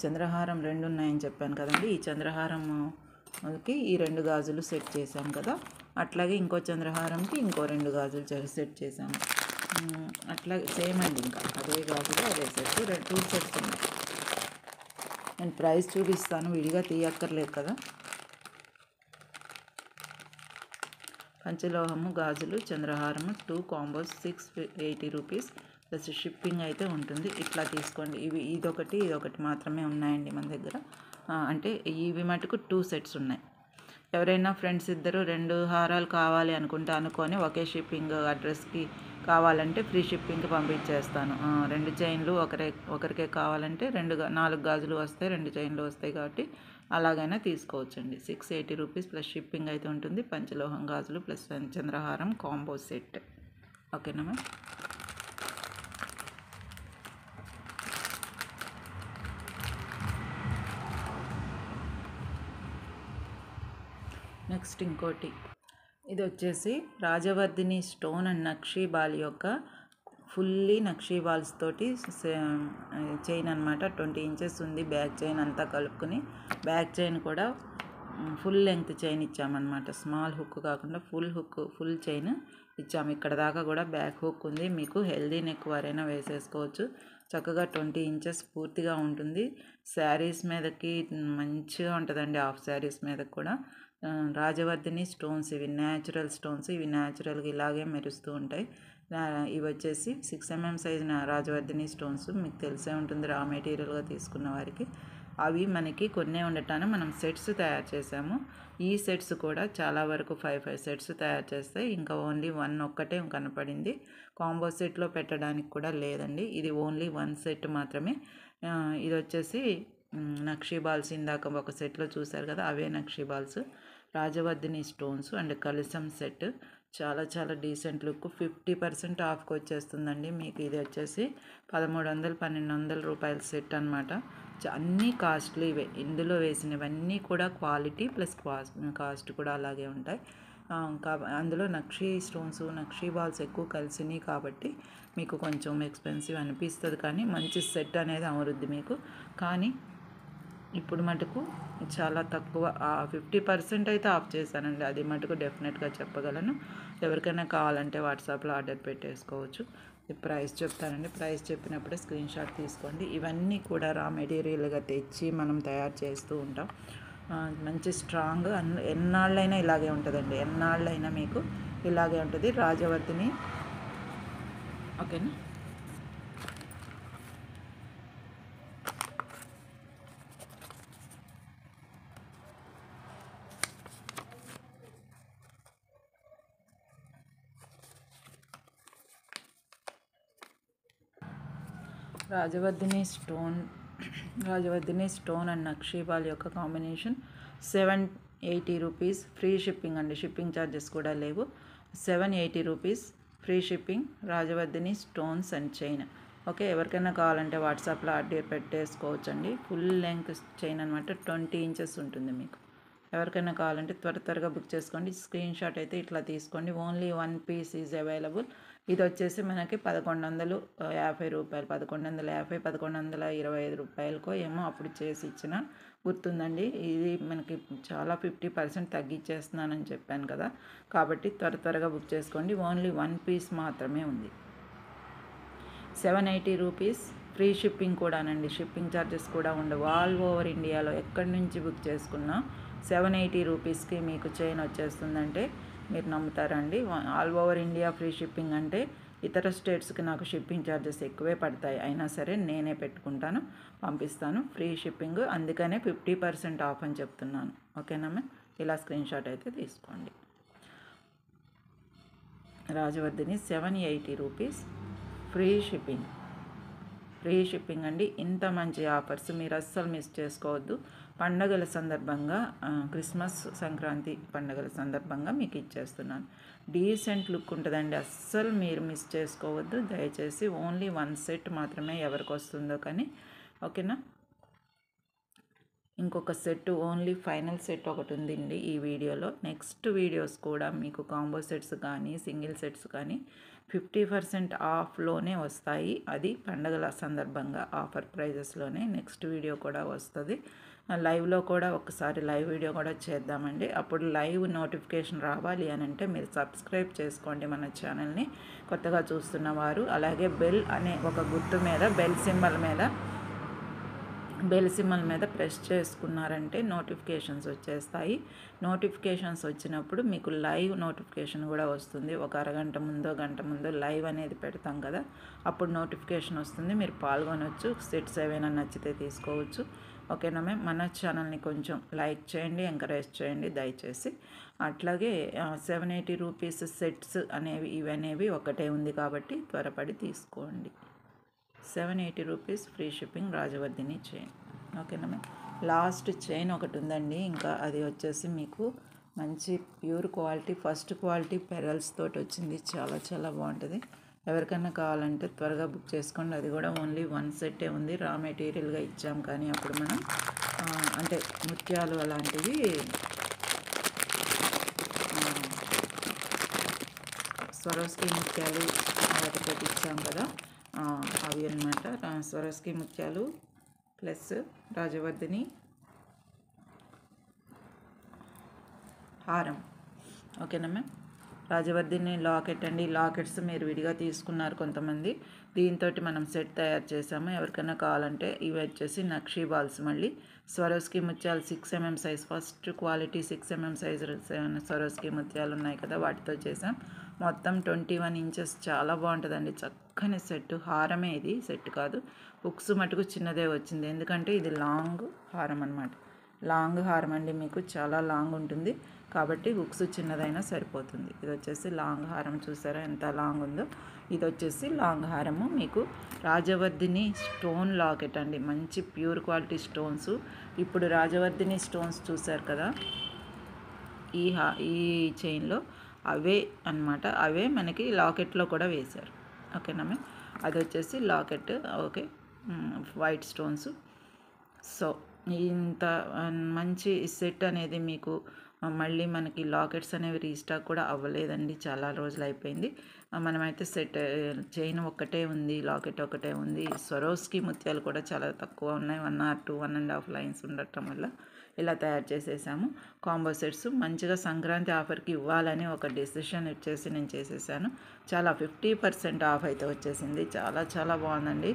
చంద్రహారం 2 ఉన్నాయని చెప్పాను కదండి. ఈ చంద్రహారంకి ఈ 2 గాజులు సెట్ చేశాం కదా, అట్లాగే ఇంకో చంద్రహారంకి ఇంకో 2 గాజులు సెట్ చేశాము. అట్లాగే సేమ్ అండి, ఇంకా అదే గాజులు అదే సెట్ 2 సెట్స్ ఉన్నాయి. నేను ప్రైస్ చూపిస్తాను, విడిగా తీయక్కర్లేదు కదా. పంచలోహము గాజులు చంద్రహారము 2 కాంబోస్ 680 రూపీస్ ప్లస్ షిప్పింగ్ అయితే ఉంటుంది. ఇట్లా తీసుకోండి. ఇదొకటి మాత్రమే ఉన్నాయండి మన దగ్గర. అంటే ఇవి మటుకు 2 సెట్స్ ఉన్నాయి. ఎవరైనా ఫ్రెండ్స్ ఇద్దరు 2 హారాలు కావాలి అనుకొని ఒకే షిప్పింగ్ అడ్రస్కి కావాలంటే ఫ్రీ షిప్పింగ్కి పంపించేస్తాను. 2 చైన్లు ఒకరికే కావాలంటే 4 గాజులు వస్తాయి, 2 చైన్లు వస్తాయి కాబట్టి అలాగైనా తీసుకోవచ్చండి. 680 రూపీస్ ప్లస్ షిప్పింగ్ అయితే ఉంటుంది. పంచలోహం గాజులు ప్లస్ చంద్రహారం కాంబో సెట్. ఓకేనా మ్యామ్. నెక్స్ట్ ఇంకోటి, ఇది వచ్చేసి రాజవర్ధిని స్టోన్ అండ్ నక్షీ బాల్ యొక్క ఫుల్లీ నక్షీ బాల్స్ తోటి చైన్ అనమాట. 20 ఇంచెస్ ఉంది బ్యాక్ చైన్ అంతా కలుపుకొని. బ్యాక్ చైన్ కూడా ఫుల్ లెంగ్త్ చైన్ ఇచ్చామన్నమాట. స్మాల్ హుక్ కాకుండా ఫుల్ చైన్ ఇచ్చాము. ఇక్కడ దాకా కూడా బ్యాక్ హుక్ ఉంది. మీకు హెల్దీ నెక్ వారైనా వేసేసుకోవచ్చు. చక్కగా 20 ఇంచెస్ పూర్తిగా ఉంటుంది. శారీస్ మీదకి మంచిగా ఉంటుందండి. హాఫ్ శారీస్ మీదకి కూడా. రాజవర్ధిని స్టోన్స్, ఇవి న్యాచురల్ స్టోన్స్. ఇవి న్యాచురల్గా ఇలాగే మెరుస్తూ ఉంటాయి. ఇవి వచ్చేసి 6 mm సైజ్ రాజవర్ధిని స్టోన్స్. మీకు తెలిసే ఉంటుంది రా మెటీరియల్గా తీసుకున్న వారికి. అవి మనకి కొన్నే ఉండటాన్ని మనం సెట్స్ తయారు చేసాము. ఈ సెట్స్ కూడా చాలా వరకు 5 సెట్స్ తయారు చేస్తే ఇంకా ఓన్లీ 1 ఒక్కటే కనపడింది. కాంబో సెట్లో పెట్టడానికి కూడా లేదండి. ఇది ఓన్లీ 1 సెట్ మాత్రమే. ఇది వచ్చేసి నక్షీ బాల్స్, ఇందాక ఒక సెట్లో చూసారు కదా, అవే నక్షీ బాల్స్. రాజవర్ధిని స్టోన్స్ అండ్ కలసం సెట్. చాలా చాలా డీసెంట్ లుక్. 50% ఆఫ్కి వచ్చేస్తుందండి మీకు. ఇది వచ్చేసి 1300-1200 రూపాయల సెట్ అనమాట. అన్నీ కాస్ట్లీవే. ఇందులో వేసినవన్నీ కూడా క్వాలిటీ ప్లస్ కాస్ట్ కూడా అలాగే ఉంటాయి. అందులో నక్షీ స్టోన్స్, నక్షీ బాల్స్ ఎక్కువ కలిసినాయి కాబట్టి మీకు కొంచెం ఎక్స్పెన్సివ్ అనిపిస్తుంది, కానీ మంచి సెట్ అనేది అమరుద్ది మీకు. కానీ ఇప్పుడు మటుకు చాలా తక్కువ, 50% అయితే ఆఫ్ చేశానండి. అది మటుకు డెఫినెట్గా చెప్పగలను. ఎవరికైనా కావాలంటే వాట్సాప్లో ఆర్డర్ పెట్టేసుకోవచ్చు. ప్రైస్ చెప్తానండి. ప్రైస్ చెప్పినప్పుడే స్క్రీన్ షాట్ తీసుకోండి. ఇవన్నీ కూడా రా మెటీరియల్గా తెచ్చి మనం తయారు చేస్తూ ఉంటాం. మంచి స్ట్రాంగ్, ఎన్నాళ్ళైనా ఇలాగే ఉంటుందండి. ఎన్నాళ్ళైనా మీకు ఇలాగే ఉంటుంది రాజవర్ధిని. ఓకేనా. రాజవర్ధిని స్టోన్ అండ్ నక్షీబాల్ యొక్క కాంబినేషన్ 780 రూపీస్ ఫ్రీ షిప్పింగ్ అండి. షిప్పింగ్ ఛార్జెస్ కూడా లేవు. 780 rupees free shipping. రాజవర్ధిని stones and chain. Okay, ఎవరికైనా కావాలంటే వాట్సాప్లో ఆర్డర్ పెట్టేసుకోవచ్చండి. ఫుల్ లెంగ్త్ చైన్ అనమాట. 20 ఇంచెస్ ఉంటుంది మీకు. ఎవరికైనా కావాలంటే త్వరగా బుక్ చేసుకోండి. స్క్రీన్ షాట్ అయితే ఇట్లా తీసుకోండి. Only 1 piece is available. ఇది వచ్చేసి మనకి 1150 రూపాయలు, 1125 రూపాయలకో ఏమో అప్పుడు చేసి ఇచ్చిన గుర్తుందండి. ఇది మనకి చాలా 50% తగ్గించేస్తున్నానని చెప్పాను కదా, కాబట్టి త్వరగా బుక్ చేసుకోండి. ఓన్లీ 1 పీస్ మాత్రమే ఉంది. 780 రూపీస్ ఫ్రీ షిప్పింగ్ కూడానండి. షిప్పింగ్ ఛార్జెస్ కూడా ఉండవు. ఆల్ ఓవర్ ఇండియాలో ఎక్కడి నుంచి బుక్ చేసుకున్నా 780 రూపీస్కి మీకు చైన్ వచ్చేస్తుందంటే మీరు నమ్ముతారండి. All over India free shipping అంటే ఇతర స్టేట్స్కి నాకు షిప్పింగ్ ఛార్జెస్ ఎక్కువే పడతాయి. అయినా సరే నేనే పెట్టుకుంటాను, పంపిస్తాను ఫ్రీ షిప్పింగ్. అందుకనే 50% ఆఫ్ అని చెప్తున్నాను. ఓకేనా మ్యామ్. ఇలా స్క్రీన్ షాట్ అయితే తీసుకోండి. రాజవర్ధిని 780 రూపీస్ ఫ్రీ షిప్పింగ్ అండి. ఇంత మంచి ఆఫర్స్ మీరు అస్సలు మిస్ చేసుకోవద్దు. పండగల సందర్భంగా, క్రిస్మస్, సంక్రాంతి పండగల సందర్భంగా మీకు ఇచ్చేస్తున్నాను. డీసెంట్ లుక్ ఉంటుందండి. అస్సలు మీరు మిస్ చేసుకోవద్దు దయచేసి. ఓన్లీ 1 సెట్ మాత్రమే ఎవరికి వస్తుందో కానీ. ఓకేనా. ఇంకొక సెట్, ఓన్లీ ఫైనల్ సెట్ ఒకటి ఉందండి ఈ వీడియోలో. నెక్స్ట్ వీడియోస్ కూడా మీకు కాంబో సెట్స్ కానీ సింగిల్ సెట్స్ కానీ 50% ఆఫ్లోనే వస్తాయి. అది పండగల సందర్భంగా ఆఫర్ ప్రైజెస్లోనే నెక్స్ట్ వీడియో కూడా వస్తుంది. లైవ్లో కూడా ఒకసారి లైవ్ వీడియో కూడా చేద్దామండి. అప్పుడు లైవ్ నోటిఫికేషన్ రావాలి అని అంటే మీరు సబ్స్క్రైబ్ చేసుకోండి మన ఛానల్ని, కొత్తగా చూస్తున్న వారు. అలాగే బెల్ అనే ఒక గుర్తు మీద, బెల్ సింబల్ మీద బెల్ సింబల్ మీద ప్రెస్ చేసుకున్నారంటే నోటిఫికేషన్స్ వచ్చేస్తాయి. నోటిఫికేషన్స్ వచ్చినప్పుడు మీకు లైవ్ నోటిఫికేషన్ కూడా వస్తుంది. ఒక అరగంట ముందో గంట ముందో లైవ్ అనేది పెడతాం కదా, అప్పుడు నోటిఫికేషన్ వస్తుంది. మీరు పాల్గొనవచ్చు. సెట్స్ ఏవైనా నచ్చితే తీసుకోవచ్చు. ఓకేనా మ్యామ్? మన ఛానల్ని కొంచెం లైక్ చేయండి, ఎంకరేజ్ చేయండి దయచేసి. అట్లాగే 780 రూపీస్ సెట్స్ అనేవి ఇవనేవి ఒకటే ఉంది కాబట్టి త్వరపడి తీసుకోండి. 780 రూపీస్ ఫ్రీ షిప్పింగ్ రాజవర్ధిని చైన్. ఓకేనా మ్యామ్? లాస్ట్ చైన్ ఒకటి ఉందండి, ఇంకా అది వచ్చేసి మీకు మంచి pure quality first quality pearls తోటి వచ్చింది. చాలా చాలా బాగుంటుంది. ఎవరికైనా కావాలంటే త్వరగా బుక్ చేసుకోండి. అది కూడా ఓన్లీ 1 సెట్టే ఉంది. రా మెటీరియల్గా ఇచ్చాం, కానీ అప్పుడు మనం అంటే ముత్యాలు అలాంటివి స్వరోస్కి ముత్యాలు వాటితో ఇచ్చాం కదా, అవి అన్నమాట. స్వరోస్కి ముత్యాలు ప్లస్ రాజవర్ధిని హారం. ఓకేనా మ్యామ్? రాజవర్ధిని లాకెట్ అండి. లాకెట్స్ మీరు విడిగా తీసుకున్నారు కొంతమంది. దీంతో మనం సెట్ తయారు చేసాము. ఎవరికైనా కావాలంటే ఇవి వచ్చేసి నక్షీ బాల్స్. మళ్ళీ స్వరోస్కి ముత్యాలు 6 mm size, first quality 6 mm size Swarovski ముత్యాలు ఉన్నాయి కదా, వాటితో చేసాం. మొత్తం 21 ఇంచెస్. చాలా బాగుంటుందండి, చక్కని సెట్. హారమే ఇది, సెట్ కాదు. హుక్స్ మటుకు చిన్నదే వచ్చింది, ఎందుకంటే ఇది లాంగ్ హారం అనమాట. లాంగ్ హారం అండి, మీకు చాలా లాంగ్ ఉంటుంది కాబట్టి హుక్స్ చిన్నదైనా సరిపోతుంది. ఇది వచ్చేసి లాంగ్ హారం, చూసారా ఎంత లాంగ్ ఉందో. ఇది వచ్చేసి లాంగ్ హారము. మీకు రాజవర్ధిని స్టోన్ లాకెట్ అండి, మంచి ప్యూర్ క్వాలిటీ స్టోన్స్. ఇప్పుడు రాజవర్ధిని స్టోన్స్ చూసారు కదా, ఈ చైన్లో అవే అన్నమాట. అవే మనకి లాకెట్లో కూడా వేశారు. ఓకేనా మ్యామ్? అది వచ్చేసి locket. Okay, white stones. So ఇంత మంచి సెట్ అనేది మీకు మళ్ళీ మనకి లాకెట్స్ అనేవి రీస్టాక్ కూడా అవ్వలేదండి, చాలా రోజులు అయిపోయింది. మనమైతే సెట్ చైన్ ఒక్కటే ఉంది, లాకెట్ ఒకటే ఉంది. స్వరోస్కి ముత్యాలు కూడా చాలా తక్కువ ఉన్నాయి, 1 or 2, 1.5 లైన్స్ ఉండటం వల్ల ఇలా తయారు చేసేసాము. కాంబో సెట్స్ మంచిగా సంక్రాంతి ఆఫర్కి ఇవ్వాలని ఒక డెసిషన్ వచ్చేసి నేను చేసేసాను. చాలా 50% ఆఫ్ అయితే వచ్చేసింది. చాలా చాలా బాగుందండి,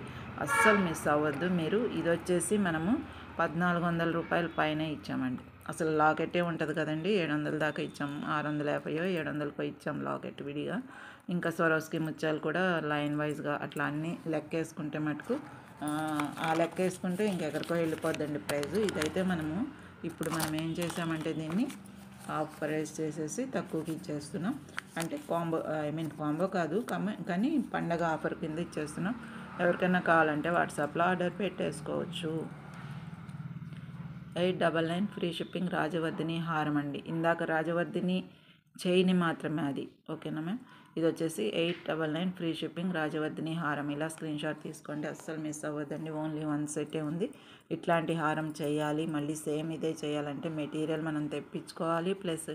అస్సలు మిస్ అవ్వద్దు మీరు. ఇది వచ్చేసి మనము 1400 రూపాయల పైన ఇచ్చామండి. అసలు లాకెటే ఉంటుంది కదండి, 700 దాకా ఇచ్చాం. 650 700 ఇచ్చాం లాకెట్ విడిగా. ఇంకా స్వరోస్కి ముత్యాలు కూడా లైన్ వైజ్గా అట్లా అన్నీ లెక్కేసుకుంటే మటుకు ఆ లెక్కేసుకుంటే ఇంకెక్కడికో వెళ్ళిపోద్దండి ప్రైజు. ఇదైతే ఇప్పుడు మనం ఏం చేసామంటే దీన్ని హాఫ్ ప్రైస్ చేసేసి తక్కువకి ఇచ్చేస్తున్నాం. అంటే కాంబో కాదు కానీ పండగ ఆఫర్ కింద ఇచ్చేస్తున్నాం. ఎవరికైనా కావాలంటే వాట్సాప్లో ఆర్డర్ పెట్టేసుకోవచ్చు. 899 ఫ్రీ షిప్పింగ్ రాజవర్ధిని హారం అండి. ఇందాక రాజవర్ధిని చైన్ మాత్రమే అది. ఓకేనా మ్యామ్? ఇది వచ్చేసి 899 ఫ్రీ షిప్పింగ్ రాజవర్ధిని హారం. ఇలా స్క్రీన్ షాట్ తీసుకోండి, అస్సలు మిస్ అవ్వద్దండి. ఓన్లీ 1 సెట్టే ఉంది. ఇట్లాంటి హారం చేయాలి, మళ్ళీ సేమ్ ఇదే చేయాలంటే మెటీరియల్ మనం తెప్పించుకోవాలి, ప్లస్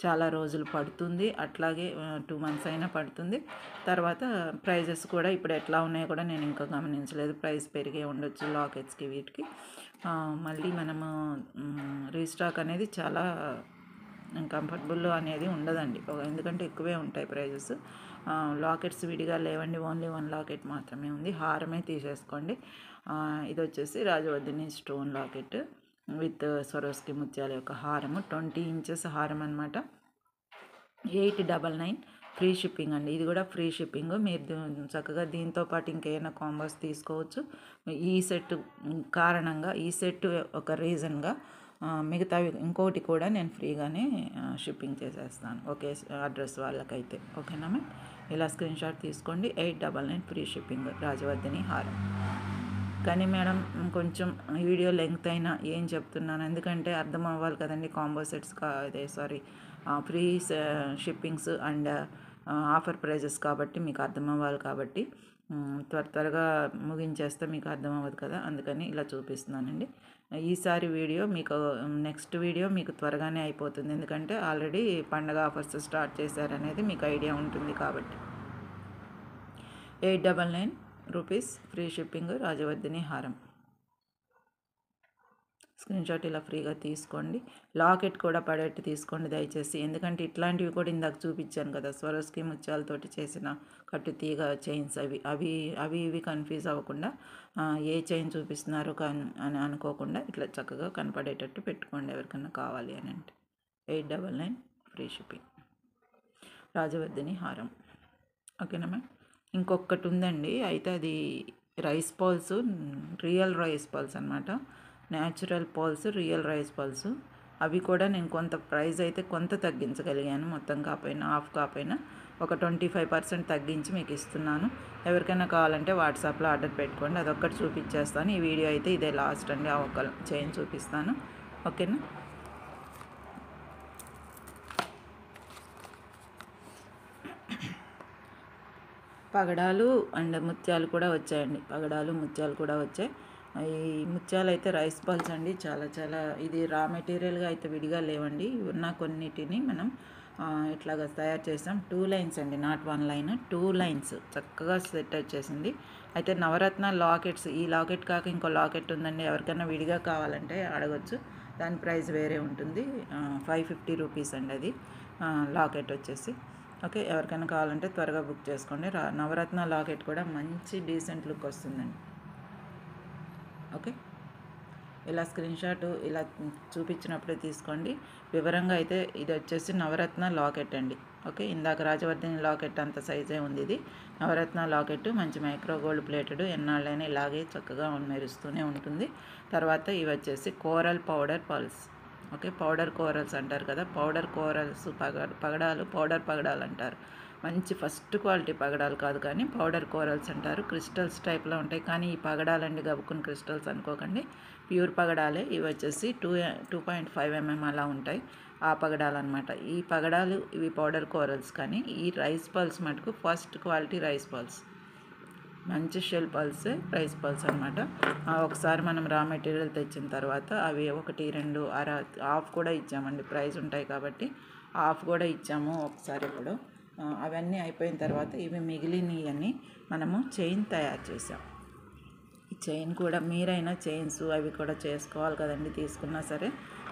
చాలా రోజులు పడుతుంది. అట్లాగే 2 months అయినా పడుతుంది. తర్వాత ప్రైజెస్ కూడా ఇప్పుడు ఎట్లా ఉన్నాయో కూడా నేను ఇంకా గమనించలేదు. ప్రైస్ పెరిగే ఉండొచ్చు లాకెట్స్కి వీటికి. మళ్ళీ మనము రీస్టాక్ అనేది చాలా కంఫర్టబుల్ అనేది ఉండదండి, ఎందుకంటే ఎక్కువే ఉంటాయి ప్రైజెస్. లాకెట్స్ విడిగా లేవండి, ఓన్లీ 1 లాకెట్ మాత్రమే ఉంది. హారమే తీసేసుకోండి. ఇది వచ్చేసి రాజవర్ధిని స్టోన్ లాకెట్ విత్ స్వరోస్కి ముత్యాల యొక్క హారము. 20 inches హారం అనమాట. 899 ఫ్రీ షిప్పింగ్ అండి. ఇది కూడా ఫ్రీ షిప్పింగ్. మీరు చక్కగా దీంతో పాటు ఇంకేమైనా కాంబోస్ తీసుకోవచ్చు. ఈ సెట్ కారణంగా, ఈ సెట్ ఒక రీజన్గా మిగతావి ఇంకోటి కూడా నేను ఫ్రీగానే షిప్పింగ్ చేసేస్తాను ఒకే అడ్రస్ వాళ్ళకైతే. ఓకేనా మ్యామ్? ఇలా స్క్రీన్ షాట్ తీసుకోండి. 899 ఫ్రీ షిప్పింగ్ రాజవర్ధిని హారం. కానీ మేడం కొంచెం వీడియో లెంగ్త్ అయినా ఏం చెప్తున్నాను, ఎందుకంటే అర్థం అవ్వాలి కదండి. Combo sets free shippings and offer prices కాబట్టి మీకు అర్థం అవ్వాలి కాబట్టి త్వరగా ముగించేస్తే మీకు అర్థం అవ్వదు కదా, అందుకని ఇలా చూపిస్తున్నానండి. ఈసారి వీడియో మీకు నెక్స్ట్ వీడియో మీకు త్వరగానే అయిపోతుంది, ఎందుకంటే ఆల్రెడీ పండగ ఆఫర్స్ స్టార్ట్ చేశారనేది మీకు ఐడియా ఉంటుంది కాబట్టి. 899 రూపీస్ ఫ్రీ షిప్పింగ్ రాజవర్ధిని హారం. స్క్రీన్షాట్ ఇలా ఫ్రీగా తీసుకోండి. లాకెట్ కూడా పడేట్టు తీసుకోండి దయచేసి, ఎందుకంటే ఇట్లాంటివి కూడా ఇందాక చూపించాను కదా, స్వరోస్కి ముత్యాలతోటి చేసిన కట్టు తీగ చైన్స్. అవి ఇవి కన్ఫ్యూజ్ అవ్వకుండా ఏ చైన్ చూపిస్తున్నారు అని అనుకోకుండా ఇట్లా చక్కగా కనపడేటట్టు పెట్టుకోండి ఎవరికైనా కావాలి అని అంటే. 899 ఫ్రీ షిప్పింగ్. రాజవర్ధిని హారం. ఓకేనా మ్యామ్. ఇంకొకటి ఉందండి, అయితే అది rice pearls, real rice pearls అనమాట. Natural pearls, real rice pearls. అవి కూడా నేను కొంత ప్రైస్ అయితే కొంత తగ్గించగలిగాను, మొత్తం కాకపోయినా హాఫ్ కాకపోయినా ఒక 25% తగ్గించి మీకు ఇస్తున్నాను. ఎవరికైనా కావాలంటే వాట్సాప్లో ఆర్డర్ పెట్టుకోండి, అదొక్కటి చూపించేస్తాను. ఈ వీడియో అయితే ఇదే లాస్ట్ అండి, ఆ ఒక్క చైన్ చూపిస్తాను. ఓకేనా. పగడాలు అండ్ ముత్యాలు కూడా వచ్చాయండి. పగడాలు ముత్యాలు కూడా వచ్చాయి. ఈ ముత్యాలు అయితే రైస్ బాల్స్ అండి, చాలా ఇది రా మెటీరియల్గా అయితే విడిగా లేవండి. ఉన్న కొన్నిటిని మనం ఇట్లాగా తయారు చేసాం. 2 లైన్స్ అండి, నాట్ 1 లైన్, 2 లైన్స్ చక్కగా సెట్ వచ్చేసింది. అయితే నవరత్న లాకెట్స్, ఈ లాకెట్ కాక ఇంకో లాకెట్ ఉందండి, ఎవరికైనా విడిగా కావాలంటే అడగచ్చు. దాని ప్రైస్ వేరే ఉంటుంది. 550 రూపీస్ అండి అది లాకెట్ వచ్చేసి. ఓకే, ఎవరికైనా కావాలంటే త్వరగా బుక్ చేసుకోండి. నవరత్న లాకెట్ కూడా మంచి డీసెంట్ లుక్ వస్తుందండి. ఓకే, ఇలా స్క్రీన్షాట్ ఇలా చూపించినప్పుడే తీసుకోండి. వివరంగా అయితే ఇది వచ్చేసి నవరత్న లాకెట్ అండి. ఓకే, ఇందాక రాజవర్ధిని లాకెట్ అంత సైజే ఉంది, ఇది నవరత్న లాకెట్. మంచి మైక్రో గోల్డ్ ప్లేటెడ్, ఎన్నాళ్ళైనా ఇలాగే చక్కగా మెరుస్తూనే ఉంటుంది. తర్వాత ఇవి వచ్చేసి coral powder pulse. Okay, powder corals అంటారు కదా, పౌడర్ కోరల్స్ పగడాలు, పౌడర్ పగడాలు అంటారు. మంచి ఫస్ట్ క్వాలిటీ పగడాలు కాదు కానీ పౌడర్ కోరల్స్ అంటారు. క్రిస్టల్స్ టైప్లో ఉంటాయి, కానీ ఈ పగడాలండి గబుక్కుని క్రిస్టల్స్ అనుకోకండి, ప్యూర్ పగడాలే. ఇవి వచ్చేసి 2.5 mm అలా ఉంటాయి, ఆ పగడాలు అనమాట. ఈ పగడాలు ఇవి పౌడర్ కోరల్స్, కానీ ఈ రైస్ పల్స్ మటుకు ఫస్ట్ క్వాలిటీ రైస్ పల్స్, మంచి షెల్ పల్సే రైస్ పల్స్ అనమాట. ఒకసారి మనం రా మెటీరియల్ తెచ్చిన తర్వాత అవి 1, 2 హాఫ్ కూడా ఇచ్చామండి, ప్రైస్ ఉంటాయి కాబట్టి హాఫ్ కూడా ఇచ్చాము ఒకసారి. ఇప్పుడు అవన్నీ అయిపోయిన తర్వాత ఇవి మిగిలినవన్నీ మనము చైన్ తయారు చేసాం. ఈ చైన్ కూడా మీరైనా చైన్స్ అవి కూడా చేసుకోవాలి కదండి, తీసుకున్నా సరే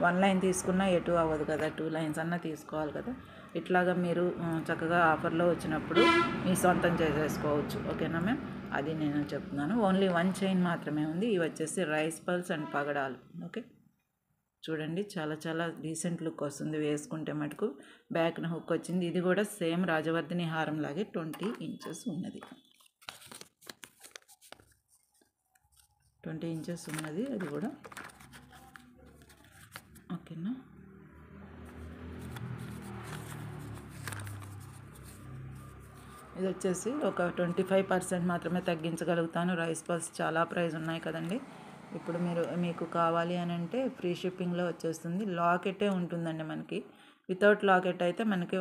1 లైన్ తీసుకున్నా ఎటు అవ్వదు కదా, 2 లైన్స్ అన్నా తీసుకోవాలి కదా. ఇట్లాగా మీరు చక్కగా ఆఫర్లో వచ్చినప్పుడు మీ సొంతం చేసేసుకోవచ్చు. ఓకేనా మ్యామ్, అది నేను చెప్తున్నాను. ఓన్లీ 1 చైన్ మాత్రమే ఉంది. ఇవి వచ్చేసి రైస్ పల్స్ అండ్ పగడాలు. ఓకే, చూడండి చాలా డీసెంట్ లుక్ వస్తుంది వేసుకుంటే మటుకు. బ్యాక్న హుక్ వచ్చింది. ఇది కూడా సేమ్ రాజవర్ధిని హారం లాగే 20 ఇంచెస్ ఉన్నది, 20 ఇంచెస్ ఉన్నది అది కూడా. ఓకేనా, ఇది వచ్చేసి ఒక 25% మాత్రమే తగ్గించగలుగుతాను. రైస్ పల్స్ చాలా ప్రైస్ ఉన్నాయి కదండి. ఇప్పుడు మీకు కావాలి అని అంటే ఫ్రీ షిప్పింగ్లో వచ్చేస్తుంది. లాకెటే ఉంటుందండి మనకి. వితౌట్ లాకెట్ అయితే మనకి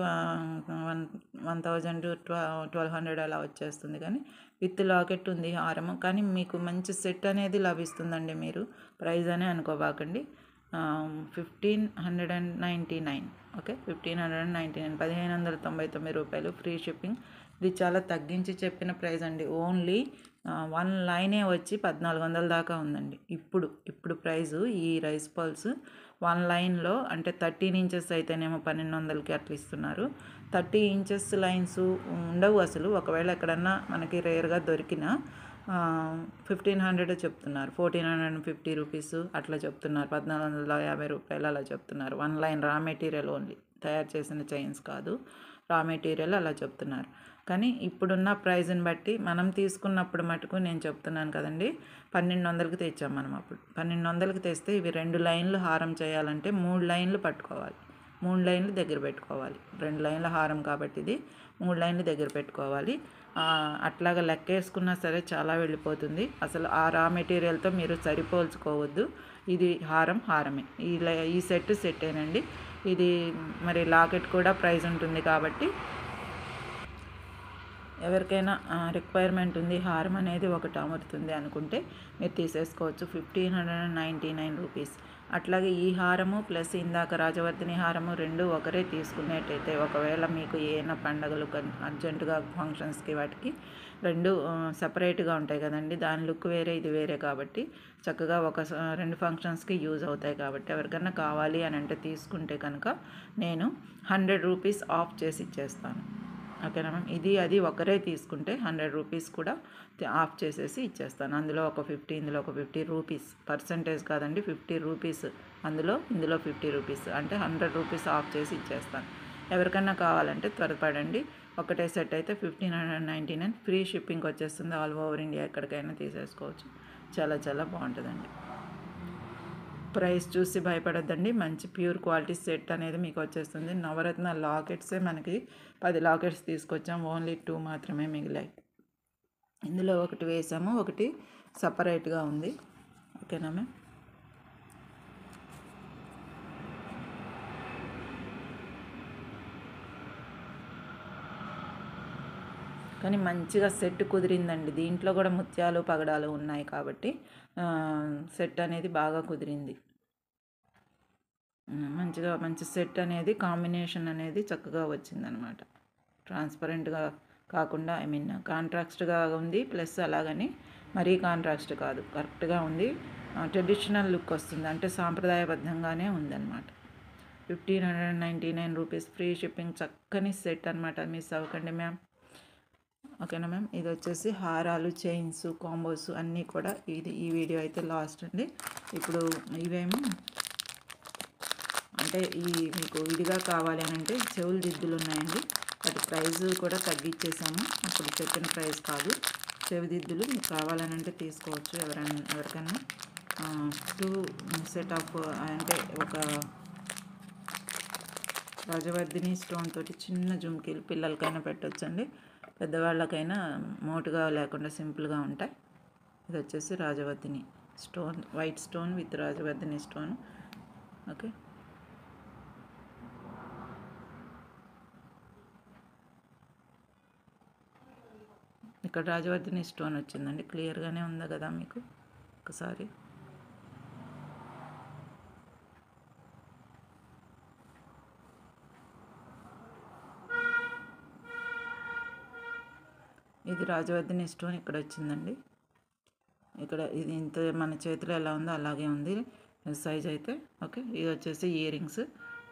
1000 to 1200 అలా వచ్చేస్తుంది, కానీ విత్ లాకెట్ ఉంది హారము. కానీ మీకు మంచి సెట్ అనేది లభిస్తుందండి, మీరు ప్రైస్ అనే అనుకోబాకండి. 1599. ఓకే, 1599, 1599 రూపాయలు ఫ్రీ షిప్పింగ్. ఇది చాలా తగ్గించి చెప్పిన ప్రైస్ అండి. ఓన్లీ 1 లైనే వచ్చి 1400 దాకా ఉందండి ఇప్పుడు ప్రైజు. ఈ రైస్ పల్స్ 1 లైన్లో అంటే 13 ఇంచెస్ అయితేనేమో 1200కి అట్లా ఇస్తున్నారు. 30 ఇంచెస్ లైన్స్ ఉండవు అసలు. ఒకవేళ ఎక్కడన్నా మనకి రేర్గా దొరికినా 1500 చెప్తున్నారు, 1450 రూపీస్ అట్లా చెప్తున్నారు, 1450 రూపాయలు అలా చెప్తున్నారు. 1 లైన్ రా మెటీరియల్ ఓన్లీ, తయారు చేసిన చైన్స్ కాదు, రా మెటీరియల్ అలా చెప్తున్నారు. కానీ ఇప్పుడున్న ప్రైజ్ని బట్టి మనం తీసుకున్నప్పుడు మటుకు నేను చెప్తున్నాను కదండి, 1200కి తెచ్చాం మనం. అప్పుడు 1200కి తెస్తే ఇవి 2 లైన్లు హారం చేయాలంటే 3 లైన్లు పట్టుకోవాలి, 3 లైన్లు దగ్గర పెట్టుకోవాలి. 2 లైన్ల హారం కాబట్టి ఇది 3 లైన్లు దగ్గర పెట్టుకోవాలి. అట్లాగా లెక్కేసుకున్నా సరే చాలా వెళ్ళిపోతుంది. అసలు ఆ రా మెటీరియల్తో మీరు సరిపోల్చుకోవద్దు. ఇది హారమే, ఈ సెట్టేనండి. ఇది మరి లాకెట్ కూడా ప్రైస్ ఉంటుంది కాబట్టి ఎవరికైనా రిక్వైర్మెంట్ ఉంది, హారం అనేది ఒకటి అమరుతుంది అనుకుంటే మీరు తీసేసుకోవచ్చు. 1599 రూపీస్. అట్లాగే ఈ హారము ప్లస్ ఇందాక రాజవర్ధిని హారము 2 ఒకరే తీసుకునేటైతే, ఒకవేళ మీకు ఏమైనా పండగలు అర్జెంటుగా ఫంక్షన్స్కి వాటికి రెండు సపరేట్గా ఉంటాయి కదండి, దాని లుక్ వేరే ఇది వేరే కాబట్టి చక్కగా రెండు ఫంక్షన్స్కి యూజ్ అవుతాయి. కాబట్టి ఎవరికైనా కావాలి అని అంటే తీసుకుంటే కనుక నేను 100 రూపీస్ ఆఫ్ చేసి ఇచ్చేస్తాను. ఓకేనా మ్యామ్. ఇది అది ఒకరే తీసుకుంటే 100 రూపీస్ కూడా ఆఫ్ చేసేసి ఇచ్చేస్తాను. అందులో ఒక 50, ఇందులో ఒక 50 రూపీస్, పర్సంటేజ్ కాదండి, 50 రూపీస్ ఇందులో 50 రూపీస్, అంటే 100 రూపీస్ ఆఫ్ చేసి ఇచ్చేస్తాను. ఎవరికన్నా కావాలంటే త్వరపడండి. ఒకటే సెట్ అయితే 1599, ఫ్రీ షిప్పింగ్ వచ్చేస్తుంది. ఆల్ ఓవర్ ఇండియా ఎక్కడికైనా తీసేసుకోవచ్చు. చాలా చాలా బాగుంటుందండి. ప్రైస్ చూసి భయపడద్దండి. మంచి ప్యూర్ క్వాలిటీ సెట్ అనేది మీకు వచ్చేస్తుంది. నవరత్న లాకెట్సే మనకి 10 లాకెట్స్ తీసుకొచ్చాం. ఓన్లీ 2 మాత్రమే మిగిలాయి. ఇందులో ఒకటి వేసాము, ఒకటి సపరేట్గా ఉంది. ఓకేనా మ్యామ్. కానీ మంచిగా సెట్ కుదిరిందండి. దీంట్లో కూడా ముత్యాలు పగడాలు ఉన్నాయి కాబట్టి సెట్ అనేది బాగా కుదిరింది. మంచి సెట్ అనేది కాంబినేషన్ అనేది చక్కగా వచ్చిందనమాట. ట్రాన్స్పరెంట్గా కాకుండా కాంట్రాస్ట్గా ఉంది, ప్లస్ అలాగని మరీ కాంట్రాస్ట్ కాదు, కరెక్ట్గా ఉంది. ట్రెడిషనల్ లుక్ వస్తుంది, అంటే సాంప్రదాయబద్ధంగానే ఉందన్నమాట. 1599 రూపీస్, ఫ్రీ షిప్పింగ్, చక్కని సెట్ అనమాట. మిస్ అవ్వకండి మ్యామ్. ఓకేనా మ్యామ్. ఇది వచ్చేసి హారాలు, చైన్స్, కాంబోస్ అన్నీ కూడా ఈ వీడియో అయితే లాస్ట్ అండి. ఇప్పుడు ఇవేమో అంటే మీకు విడిగా కావాలి అని అంటే చెవులు దిద్దులు ఉన్నాయండి. వాటి ప్రైస్ కూడా తగ్గించేసాము, అప్పుడు చెప్పిన ప్రైస్ కాదు. చెవిదిద్దులు మీకు కావాలని అంటే తీసుకోవచ్చు. ఎవరికైనా 2 సెట్ ఆఫ్, అంటే ఒక రాజవర్ధిని స్టోన్ తోటి చిన్న జుమ్కీలు పిల్లలకైనా పెట్టొచ్చండి, పెద్దవాళ్ళకైనా మోటుగా లేకుండా సింపుల్గా ఉంటాయి. ఇది వచ్చేసి రాజవర్ధిని స్టోన్, వైట్ స్టోన్ విత్ రాజవర్ధిని స్టోన్. ఓకే, ఇక్కడ రాజవర్ధిని స్టోన్ వచ్చిందండి. క్లియర్గానే ఉందా కదా మీకు? ఒకసారి ఇది రాజవర్ధిని స్టోన్ ఇక్కడ వచ్చిందండి. ఇక్కడ ఇది ఇంత మన చేతిలో ఎలా ఉందో అలాగే ఉంది సైజ్ అయితే. ఓకే, ఇది వచ్చేసి ఇయర్ రింగ్స్.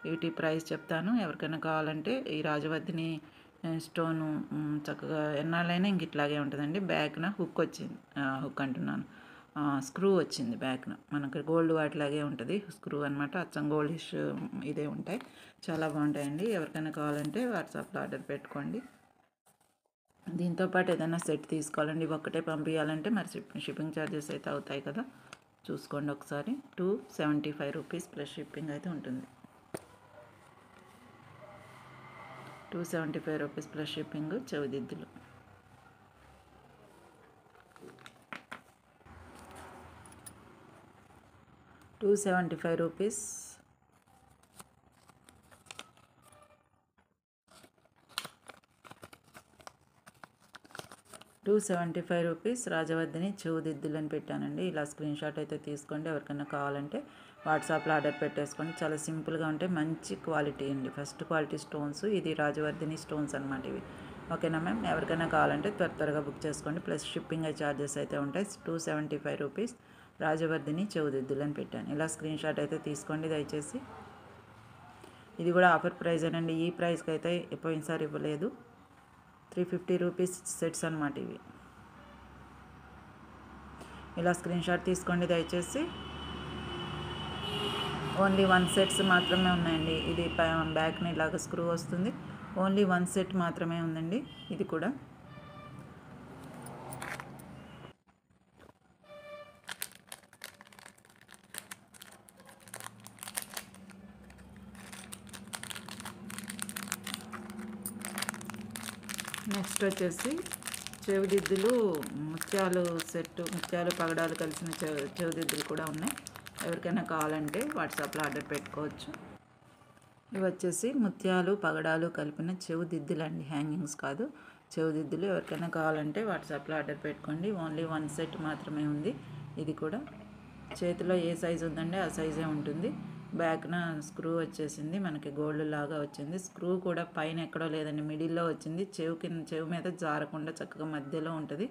వీటి ప్రైస్ చెప్తాను. ఎవరికైనా కావాలంటే ఈ రాజవర్ధిని స్టోను చక్కగా ఎన్నాళ్ళైనా ఇంక ఇట్లాగే ఉంటుందండి. బ్యాక్న హుక్ వచ్చింది, హుక్ అంటున్నాను, స్క్రూ వచ్చింది బ్యాక్న. మనకి గోల్డ్ వాటిలాగే ఉంటుంది స్క్రూ అనమాట. అచ్చం గోల్డిష్ ఇదే ఉంటాయి, చాలా బాగుంటాయండి. ఎవరికైనా కావాలంటే వాట్సాప్లో ఆర్డర్ పెట్టుకోండి. దీంతోపాటు ఏదైనా సెట్ తీసుకోవాలండి, ఒక్కటే పంపించాలంటే మరి షిప్పింగ్ ఛార్జెస్ అయితే అవుతాయి కదా, చూసుకోండి ఒకసారి. 275 రూపీస్ ప్లస్ షిప్పింగ్ అయితే ఉంటుంది. 275 రూపీస్ ప్లస్ షిప్పింగ్ చెవిదిద్దులు. రూపీస్. రూపీస్ రాజవర్ధిని చెవుదిద్దులు అని పెట్టానండి. ఇలా స్క్రీన్ షాట్ అయితే తీసుకోండి. ఎవరికైనా కావాలంటే వాట్సాప్లో ఆర్డర్ పెట్టేసుకోండి. చాలా సింపుల్గా ఉంటాయి, మంచి క్వాలిటీ అండి, ఫస్ట్ క్వాలిటీ స్టోన్స్. ఇది రాజవర్ధిని స్టోన్స్ అనమాట ఇవి. ఓకేనా మ్యామ్. ఎవరికైనా కావాలంటే త్వరగా బుక్ చేసుకోండి. ప్లస్ షిప్పింగ్ ఛార్జెస్ అయితే ఉంటాయి. 275 రూపీస్ రాజవర్ధిని చెవుదిద్దులు అని పెట్టాను. ఇలా స్క్రీన్ షాట్ అయితే తీసుకోండి దయచేసి. ఇది కూడా ఆఫర్ ప్రైజేనండి. ఈ ప్రైస్కి అయితే పోయినసారి ఇవ్వలేదు. 350 రూపీస్ సెట్స్ అనమాట ఇవి. ఇలా స్క్రీన్ షాట్ తీసుకోండి దయచేసి. ఓన్లీ 1 సెట్స్ మాత్రమే ఉన్నాయండి. ఇది బ్యాక్ని ఇలాగ స్క్రూ వస్తుంది. ఓన్లీ 1 సెట్ మాత్రమే ఉందండి ఇది కూడా. నెక్స్ట్ వచ్చేసి చెవిదిద్దులు, ముత్యాలు సెట్, ముత్యాలు పగడాలు కలిసిన చెవిదిద్దులు కూడా ఉన్నాయి. ఎవరికైనా కావాలంటే వాట్సాప్లో ఆర్డర్ పెట్టుకోవచ్చు. ఇవి వచ్చేసి ముత్యాలు పగడాలు కలిపిన చెవిదిద్దులు అండి, హ్యాంగింగ్స్ కాదు, చెవిదిద్దులు. ఎవరికైనా కావాలంటే వాట్సాప్లో ఆర్డర్ పెట్టుకోండి. ఓన్లీ 1 సెట్ మాత్రమే ఉంది. ఇది కూడా చేతిలో ఏ సైజు ఉందండి ఆ సైజే ఉంటుంది. బ్యాక్న స్క్రూ వచ్చేసింది, మనకి గోల్డ్ లాగా వచ్చింది. స్క్రూ కూడా పైన ఎక్కడో లేదండి, మిడిల్లో వచ్చింది. చెవు మీద జారకుండా చక్కగా మధ్యలో ఉంటుంది,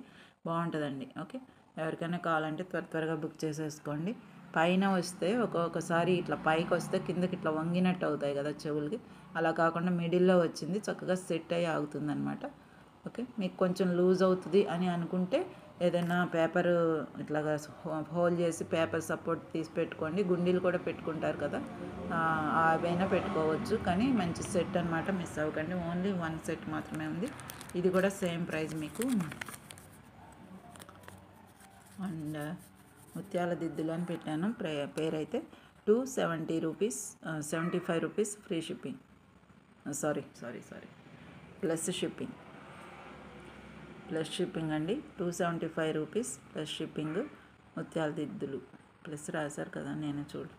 బాగుంటుందండి. ఓకే, ఎవరికైనా కావాలంటే త్వరగా బుక్ చేసేసుకోండి. పైన వస్తే ఒక్కొక్కసారి ఇట్లా పైకి వస్తే కిందకి ఇట్లా వంగినట్టు అవుతాయి కదా చెవులకి, అలా కాకుండా మిడిల్లో వచ్చింది, చక్కగా సెట్ అయ్యి ఆగుతుంది అనమాట. ఓకే, మీకు కొంచెం లూజ్ అవుతుంది అని అనుకుంటే ఏదైనా పేపర్ ఇట్లాగా హోల్ చేసి పేపర్ సపోర్ట్ తీసి పెట్టుకోండి. గుండీలు కూడా పెట్టుకుంటారు కదా, అవైనా పెట్టుకోవచ్చు. కానీ మంచి సెట్ అనమాట, మిస్ అవ్వకండి. ఓన్లీ 1 సెట్ మాత్రమే ఉంది. ఇది కూడా సేమ్ ప్రైస్ మీకు. అండ్ ముత్యాల దిద్దులు అని పెట్టాను పేరైతే. 270 rupees, 75 rupees free shipping. Sorry plus shipping అండి. 275 రూపీస్ ప్లస్ షిప్పింగ్. ముత్యాల దిద్దులు ప్లస్ రాశారు కదా, నేను చూడు.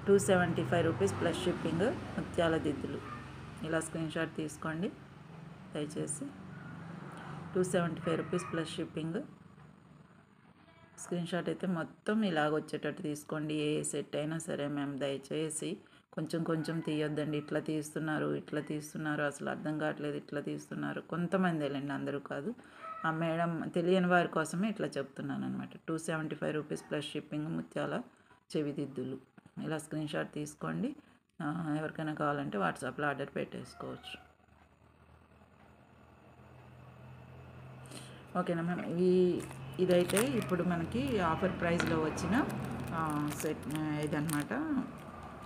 275 రూపీస్ ప్లస్ షిప్పింగ్ ముత్యాల దిద్దులు. ఇలా స్క్రీన్ షాట్ తీసుకోండి దయచేసి. 275 rupees plus shipping. Screen shot అయితే మొత్తం ఇలాగ వచ్చేటట్టు తీసుకోండి. ఏ సెట్ అయినా సరే మ్యామ్, దయచేసి కొంచెం తీయొద్దండి. ఇట్లా తీస్తున్నారు అసలు అర్థం కావట్లేదు, ఇట్లా తీస్తున్నారు. కొంతమంది వెళ్ళండి, అందరూ కాదు. ఆ మేడం తెలియని వారి కోసమే ఇట్లా చెప్తున్నాను అనమాట. 275 రూపీస్ ప్లస్ షిప్పింగ్ ముత్యాల చెవిదిద్దులు. ఇలా స్క్రీన్ షాట్ తీసుకోండి. ఎవరికైనా కావాలంటే వాట్సాప్లో ఆర్డర్ పెట్టేసుకోవచ్చు. ఓకేనా మ్యామ్, ఇదైతే ఇప్పుడు మనకి ఆఫర్ ప్రైస్లో వచ్చిన సెట్ ఇదన్నమాట,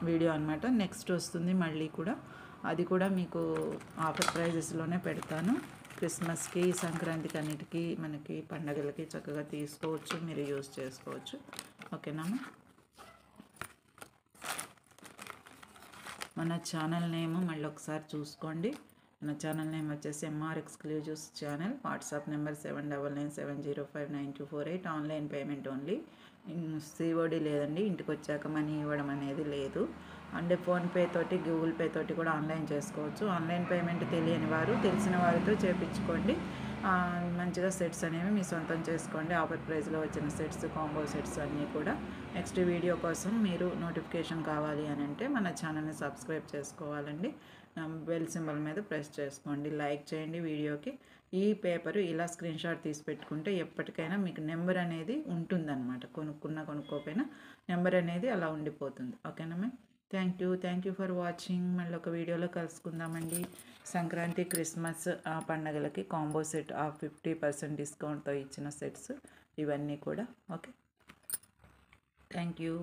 వీడియో అనమాట. నెక్స్ట్ వస్తుంది మళ్ళీ కూడా, అది కూడా మీకు ఆఫర్ ప్రైజెస్లోనే పెడతాను. క్రిస్మస్కి, సంక్రాంతికి, అన్నిటికీ మనకి పండగలకి చక్కగా తీసుకోవచ్చు, మీరు యూజ్ చేసుకోవచ్చు. ఓకేనా, మన ఛానల్ నేమ్ మళ్ళీ ఒకసారి చూసుకోండి. మన ఛానల్ నేమ్ వచ్చేసి MR exclusives channel. WhatsApp number 7997059248. Online payment only, COD లేదండి. ఇంటికి వచ్చాక మనీ ఇవ్వడం అనేది లేదు. అండ్ ఫోన్పే తోటి, గూగుల్ పే తోటి కూడా ఆన్లైన్ చేసుకోవచ్చు. ఆన్లైన్ పేమెంట్ తెలియని వారు తెలిసిన వారితో చేయించుకోండి. మంచిగా సెట్స్ అనేవి మీ సొంతం చేసుకోండి. ఆఫర్ ప్రైస్లో వచ్చిన సెట్స్, కాంబో సెట్స్ అన్నీ కూడా. నెక్స్ట్ వీడియో కోసం మీరు నోటిఫికేషన్ కావాలి అని అంటే మన ఛానల్ని సబ్స్క్రైబ్ చేసుకోవాలండి. బెల్ సింబల్ మీద ప్రెస్ చేసుకోండి, లైక్ చేయండి వీడియోకి. ఈ పేపరు ఇలా స్క్రీన్ షాట్ తీసి పెట్టుకుంటే ఎప్పటికైనా మీకు నెంబర్ అనేది ఉంటుందన్నమాట. కొనుక్కోపోయినా నెంబర్ అనేది అలా ఉండిపోతుంది. ఓకేనా ma'am, thank you for watching. మళ్ళీ ఒక వీడియోలో కలుసుకుందామండి. సంక్రాంతి, క్రిస్మస్ పండగలకి కాంబో సెట్ 50% డిస్కౌంట్తో ఇచ్చిన సెట్స్ ఇవన్నీ కూడా. Okay, thank you.